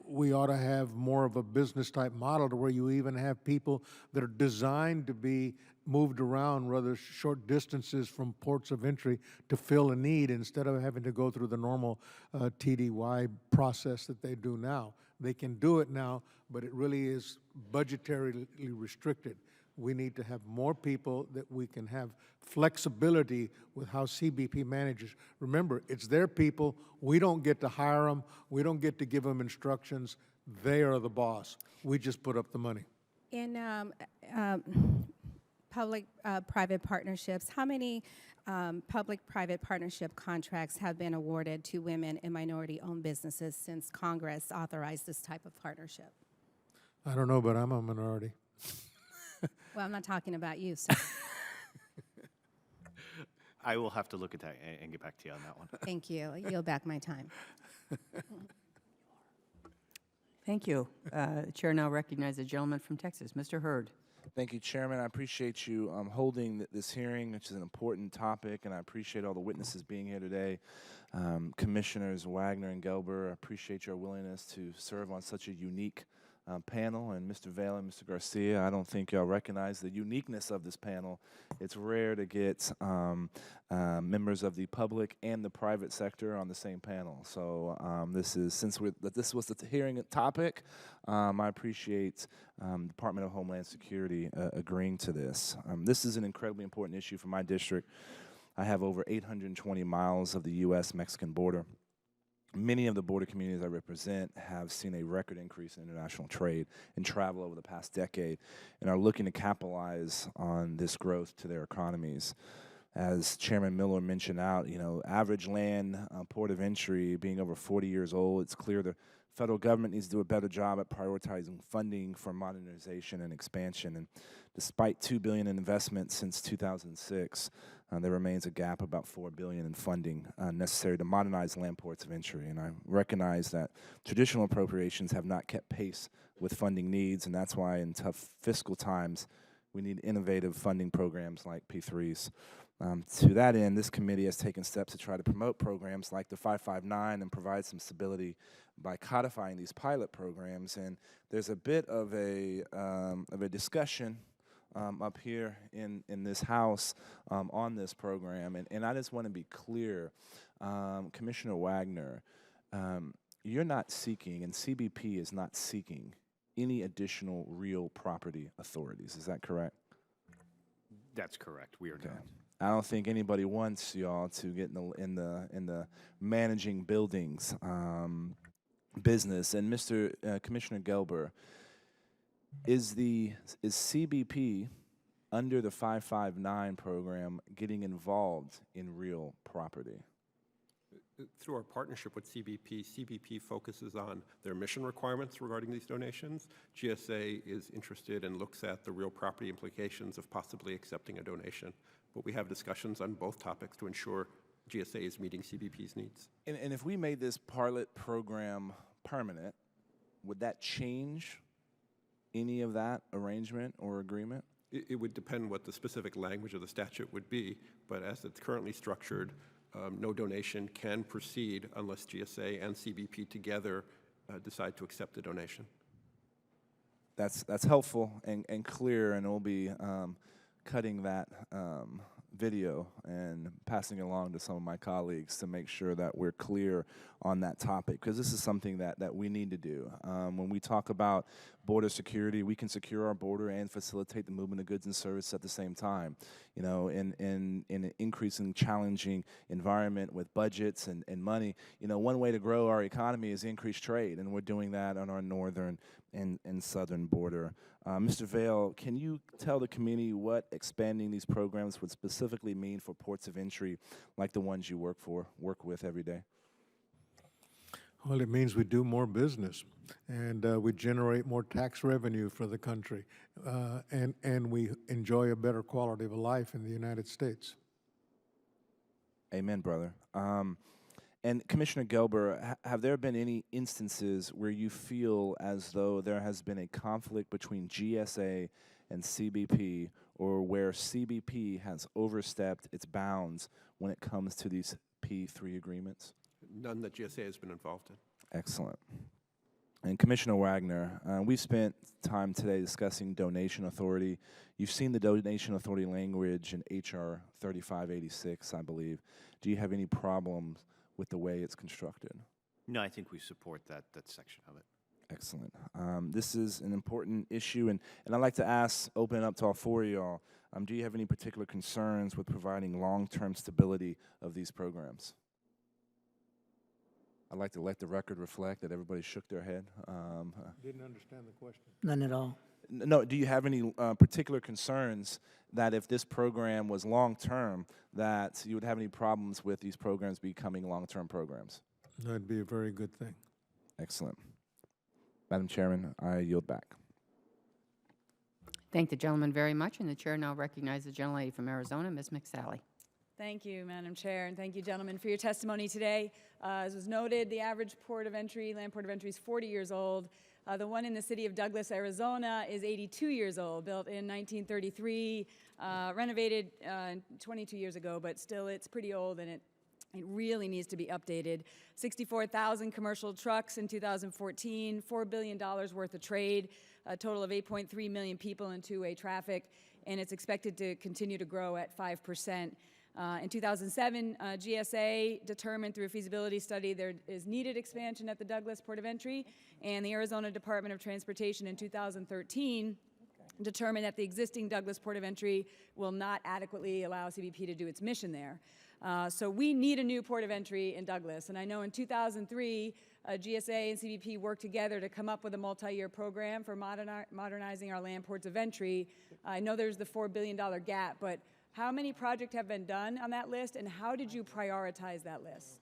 E: we ought to have more of a business-type model to where you even have people that are designed to be moved around rather short distances from ports of entry to fill a need instead of having to go through the normal TDY process that they do now. They can do it now, but it really is budgetarily restricted. We need to have more people that we can have flexibility with how CBP manages. Remember, it's their people. We don't get to hire them. We don't get to give them instructions. They are the boss. We just put up the money.
H: In public-private partnerships, how many public-private partnership contracts have been awarded to women and minority-owned businesses since Congress authorized this type of partnership?
E: I don't know, but I'm a minority.
H: Well, I'm not talking about you, sir.
C: I will have to look at that and get back to you on that one.
H: Thank you. I yield back my time.
A: Thank you. The chair now recognizes the gentleman from Texas, Mr. Hurd.
I: Thank you, Chairman. I appreciate you holding this hearing, which is an important topic, and I appreciate all the witnesses being here today. Commissioners Wagner and Gelber, I appreciate your willingness to serve on such a unique panel, and Mr. Vale and Mr. Garcia, I don't think y'all recognize the uniqueness of this panel. It's rare to get members of the public and the private sector on the same panel. So since this was the hearing topic, I appreciate Department of Homeland Security agreeing to this. This is an incredibly important issue for my district. I have over 820 miles of the U.S.-Mexican border. Many of the border communities I represent have seen a record increase in international trade and travel over the past decade and are looking to capitalize on this growth to their economies. As Chairman Miller mentioned average land port of entry being over 40 years old, it's clear the federal government needs to do a better job at prioritizing funding for modernization and expansion. And despite $2 billion in investment since 2006, there remains a gap about $4 billion in funding necessary to modernize land ports of entry. And I recognize that traditional appropriations have not kept pace with funding needs, and that's why in tough fiscal times, we need innovative funding programs like P3s. To that end, this committee has taken steps to try to promote programs like the 559 and provide some stability by codifying these pilot programs. And there's a bit of a discussion up here in this House on this program. And I just want to be clear, Commissioner Wagner, you're not seeking, and CBP is not seeking, any additional real property authorities. Is that correct?
C: That's correct. We are not.
I: I don't think anybody wants y'all to get in the managing buildings business. And Mr. Commissioner Gelber, is CBP under the 559 program getting involved in real property?
D: Through our partnership with CBP, CBP focuses on their mission requirements regarding these donations. GSA is interested and looks at the real property implications of possibly accepting a donation. But we have discussions on both topics to ensure GSA is meeting CBP's needs.
I: And if we made this pilot program permanent, would that change any of that arrangement or agreement?
D: It would depend what the specific language of the statute would be, but as it's currently structured, no donation can proceed unless GSA and CBP together decide to accept the donation.
I: That's helpful and clear, and we'll be cutting that video and passing it along to some of my colleagues to make sure that we're clear on that topic, because this is something that we need to do. When we talk about border security, we can secure our border and facilitate the movement of goods and services at the same time. In an increasingly challenging environment with budgets and money, one way to grow our economy is increase trade, and we're doing that on our northern and southern border. Mr. Vale, can you tell the committee what expanding these programs would specifically mean for ports of entry like the ones you work with every day?
E: Well, it means we do more business, and we generate more tax revenue for the country, and we enjoy a better quality of life in the United States.
I: Amen, brother. And Commissioner Gelber, have there been any instances where you feel as though there has been a conflict between GSA and CBP, or where CBP has overstepped its bounds when it comes to these P3 agreements?
D: None that GSA has been involved in.
I: Excellent. And Commissioner Wagner, we've spent time today discussing donation authority. You've seen the donation authority language in H.R. 3586, I believe. Do you have any problems with the way it's constructed?
C: No, I think we support that section of it.
I: Excellent. This is an important issue, and I'd like to open it up to all four of y'all. Do you have any particular concerns with providing long-term stability of these programs? I'd like to let the record reflect that everybody shook their head.
E: Didn't understand the question.
F: None at all.
I: No, do you have any particular concerns that if this program was long-term, that you would have any problems with these programs becoming long-term programs?
E: That'd be a very good thing.
I: Excellent. Madam Chairman, I yield back.
A: Thank the gentleman very much, and the chair now recognizes the gentlelady from Arizona, Ms. McSally.
J: Thank you, Madam Chair, and thank you, gentlemen, for your testimony today. As was noted, the average port of entry, land port of entry, is 40 years old. The one in the city of Douglas, Arizona, is 82 years old, built in 1933, renovated 22 years ago, but still it's pretty old, and it really needs to be updated. 64,000 commercial trucks in 2014, $4 billion worth of trade, a total of 8.3 million people in two-way traffic, and it's expected to continue to grow at 5%. In 2007, GSA determined through a feasibility study there is needed expansion at the Douglas Port of Entry, and the Arizona Department of Transportation in 2013 determined that the existing Douglas Port of Entry will not adequately allow CBP to do its mission there. So we need a new port of entry in Douglas, and I know in 2003, GSA and CBP worked together to come up with a multi-year program for modernizing our land ports of entry. I know there's the $4 billion gap, but how many projects have been done on that list, and how did you prioritize that list?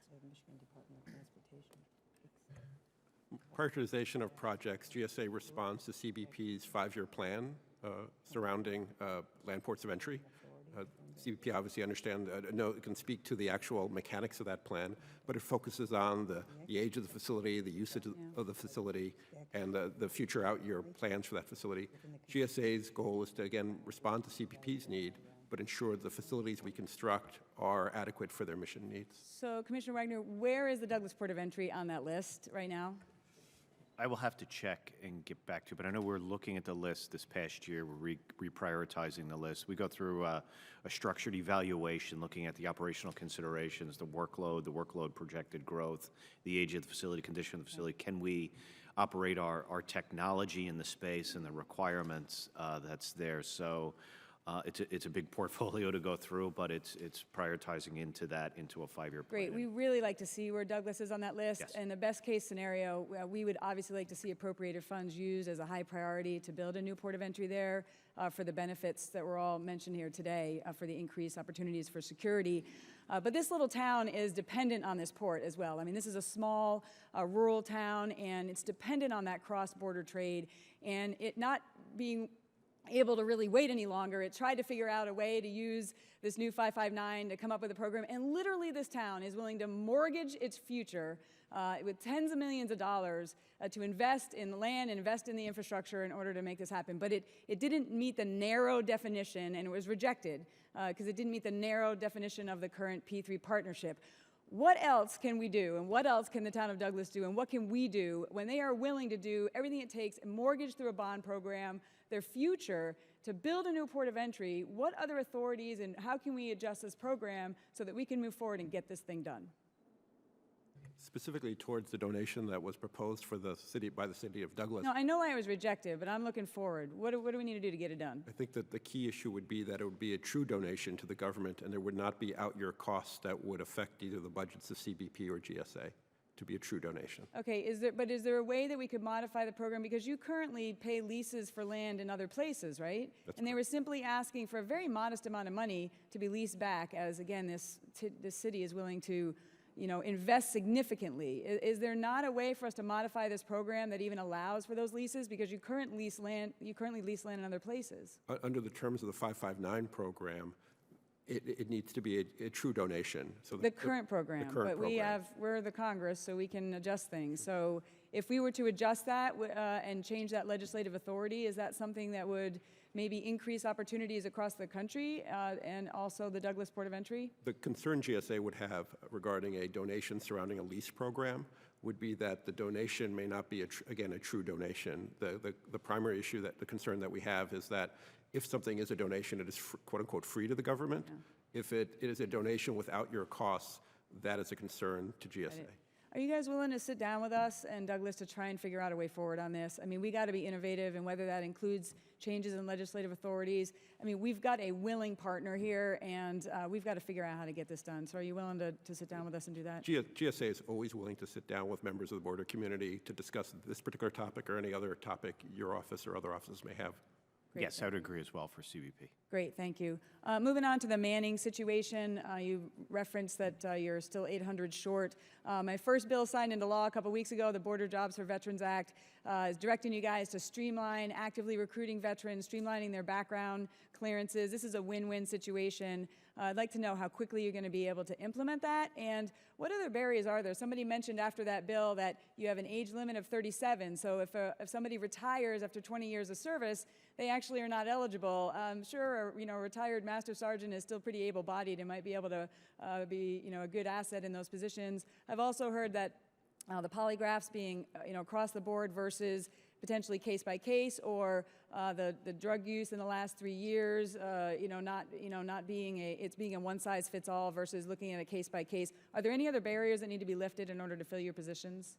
D: Prioritization of projects, GSA responds to CBP's 5-year plan surrounding land ports of entry. CBP obviously can speak to the actual mechanics of that plan, but it focuses on the age of the facility, the usage of the facility, and the future out-year plans for that facility. GSA's goal is to, again, respond to CBP's need, but ensure the facilities we construct are adequate for their mission needs.
J: So, Commissioner Wagner, where is the Douglas Port of Entry on that list right now?
C: I will have to check and get back to you, but I know we're looking at the list this past year. We're reprioritizing the list. We go through a structured evaluation looking at the operational considerations, the workload projected growth, the age of the facility, condition of the facility. Can we operate our technology in the space and the requirements that's there? So it's a big portfolio to go through, but it's prioritizing into a 5-year plan.
J: Great. We really like to see where Douglas is on that list.
C: Yes.
J: In the best case scenario, we would obviously like to see appropriated funds used as a high priority to build a new port of entry there for the benefits that were all mentioned here today, for the increased opportunities for security. But this little town is dependent on this port as well. I mean, this is a small rural town, and it's dependent on that cross-border trade. And it not being able to really wait any longer, it tried to figure out a way to use this new 559 to come up with a program, and literally this town is willing to mortgage its future with tens of millions of dollars to invest in the land and invest in the infrastructure in order to make this happen. But it didn't meet the narrow definition, and it was rejected because it didn't meet the narrow definition of the current P3 partnership. What else can we do, and what else can the town of Douglas do, and what can we do when they are willing to do everything it takes and mortgage through a bond program their future to build a new port of entry? What other authorities and how can we adjust this program so that we can move forward and get this thing done?
D: Specifically towards the donation that was proposed for the city by the city of Douglas.
J: No, I know I was rejected, but I'm looking forward. What do we need to do to get it done?
D: I think that the key issue would be that it would be a true donation to the government, and there would not be out-year costs that would affect either the budgets of CBP or GSA to be a true donation.
J: Okay, is there a way that we could modify the program? Because you currently pay leases for land in other places, right?
D: That's
J: and they were simply asking for a very modest amount of money to be leased back, as again, this city is willing to, invest significantly. Is there not a way for us to modify this program that even allows for those leases? Because you currently lease land in other places.
D: Under the terms of the 559 program, it needs to be a true donation. So
J: The current program,
D: current
J: but
D: program.
J: we're the Congress, so we can adjust things. So if we were to adjust that and change that legislative authority, is that something that would maybe increase opportunities across the country and also the Douglas Port of Entry?
D: The concern GSA would have regarding a donation surrounding a lease program would be that the donation may not be, again, a true donation. The primary issue, the concern that we have is that if something is a donation, it is quote unquote free to the government. Yeah. If it is a donation without your costs, that is a concern to GSA.
J: Are you guys willing to sit down with us and Douglas to try and figure out a way forward on this? I mean, we got to be innovative, and whether that includes changes in legislative authorities. I mean, we've got a willing partner here, and we've got to figure out how to get this done. So are you willing to sit down with us and do that?
D: GSA is always willing to sit down with members of the border community to discuss this particular topic or any other topic your office or other offices may have.
J: Great.
C: Yes, I would agree as well for CBP.
J: Great, thank you. Moving on to the Manning situation, you referenced that you're still 800 short. My first bill signed into law a couple weeks ago, the Border Jobs for Veterans Act, is directing you guys to streamline actively recruiting veterans, streamlining their background clearances. This is a win-win situation. I'd like to know how quickly you're going to be able to implement that, and what other barriers are there? Somebody mentioned after that bill that you have an age limit of 37, so if somebody retires after 20 years of service, they actually are not eligible. Sure, a retired master sergeant is still pretty able-bodied and might be able to be, a good asset in those positions. I've also heard that the polygraphs being, across the board versus potentially case by case, or the drug use in the last 3 years, not being it's being a one-size-fits-all versus looking at a case by case. Are there any other barriers that need to be lifted in order to fill your positions?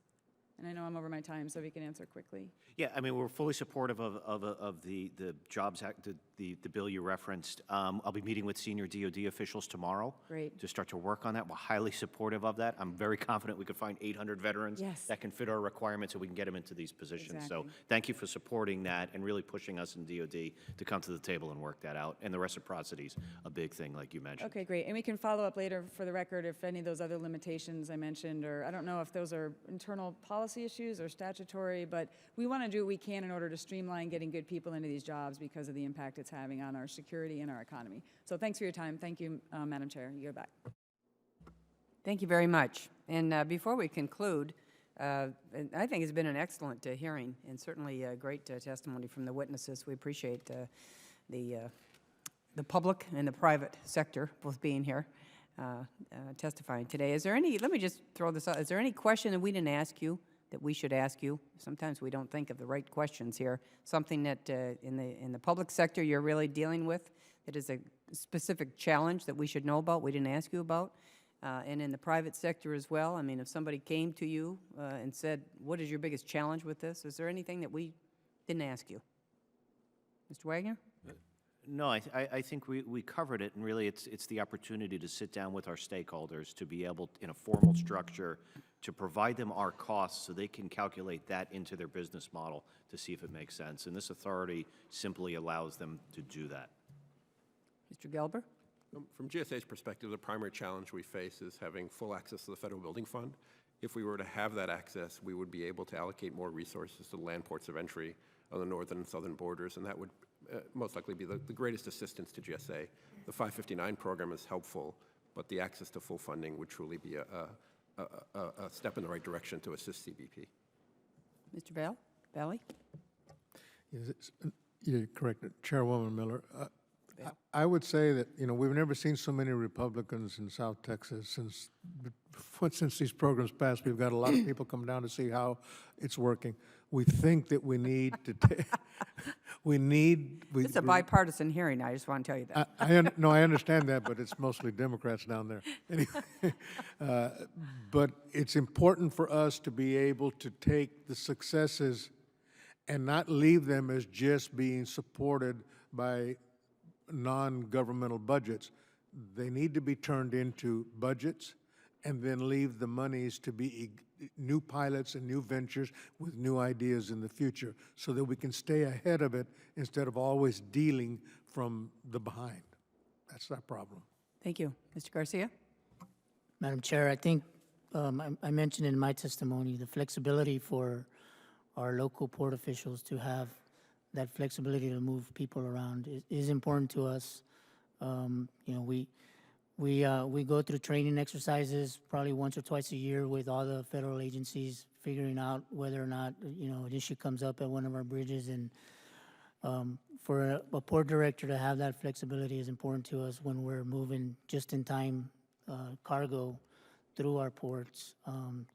J: And I know I'm over my time, so if you can answer quickly.
C: Yeah, I mean, we're fully supportive of the Jobs Act, the bill you referenced. I'll be meeting with senior DOD officials tomorrow.
J: Great.
C: To start to work on that. We're highly supportive of that. I'm very confident we could find 800 veterans
J: Yes.
C: that can fit our requirements, and we can get them into these positions. So
J: Exactly.
C: thank you for supporting that and really pushing us in DOD to come to the table and work that out. And the reciprocity is a big thing, like you mentioned.
J: Okay, great. And we can follow up later for the record if any of those other limitations I mentioned, or I don't know if those are internal policy issues or statutory, but we want to do what we can in order to streamline getting good people into these jobs because of the impact it's having on our security and our economy. So thanks for your time. Thank you, Madam Chair. You go back.
A: Thank you very much. And before we conclude, and I think it's been an excellent hearing, and certainly great testimony from the witnesses. We appreciate the public and the private sector both being here testifying today. Is there any, let me just throw this out, is there any question that we didn't ask you that we should ask you? Sometimes we don't think of the right questions here. Something that in the public sector you're really dealing with that is a specific challenge that we should know about, we didn't ask you about. And in the private sector as well. I mean, if somebody came to you and said, what is your biggest challenge with this? Is there anything that we didn't ask you? Mr. Wagner?
C: No, I think we covered it, and really it's the opportunity to sit down with our stakeholders to be able, in a formal structure, to provide them our costs so they can calculate that into their business model to see if it makes sense. And this authority simply allows them to do that.
A: Mr. Gelber?
D: From GSA's perspective, the primary challenge we face is having full access to the Federal Building Fund. If we were to have that access, we would be able to allocate more resources to the land ports of entry on the northern and southern borders, and that would most likely be the greatest assistance to GSA. The 559 program is helpful, but the access to full funding would truly be a step in the right direction to assist CBP.
A: Mr. Vale?
E: Yes, you're correct, Chairwoman Miller. I would say that, we've never seen so many Republicans in South Texas since these programs passed. We've got a lot of people come down to see how it's working. We think that we need to
A: It's a bipartisan hearing, I just want to tell you that.
E: No, I understand that, but it's mostly Democrats down there. Anyway, but it's important for us to be able to take the successes and not leave them as just being supported by non-governmental budgets. They need to be turned into budgets and then leave the monies to be new pilots and new ventures with new ideas in the future so that we can stay ahead of it instead of always dealing from the behind. That's our problem.
A: Thank you. Mr. Garcia?
F: Madam Chair, I think I mentioned in my testimony, the flexibility for our local port officials to have that flexibility to move people around is important to us. You know, we go through training exercises probably once or twice a year with all the federal agencies, figuring out whether or not, you know, an issue comes up at one of our bridges. And for a port director to have that flexibility is important to us when we're moving just-in-time cargo through our ports,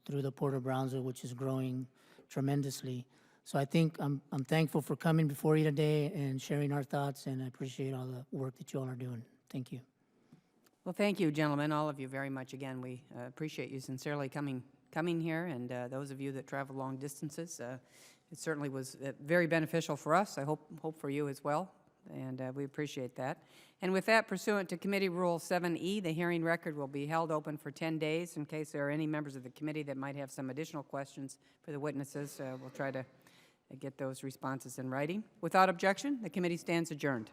F: through the Port of Brownsville, which is growing tremendously. So I think I'm thankful for coming before you today and sharing our thoughts, and I appreciate all the work that you all are doing. Thank you.
A: Well, thank you, gentlemen, all of you very much. Again, we appreciate you sincerely coming here, and those of you that travel long distances, it certainly was very beneficial for us. I hope for you as well, and we appreciate that. And with that, pursuant to Committee Rule 7E, the hearing record will be held open for 10 days in case there are any members of the committee that might have some additional questions for the witnesses. We'll try to get those responses in writing. Without objection, the committee stands adjourned.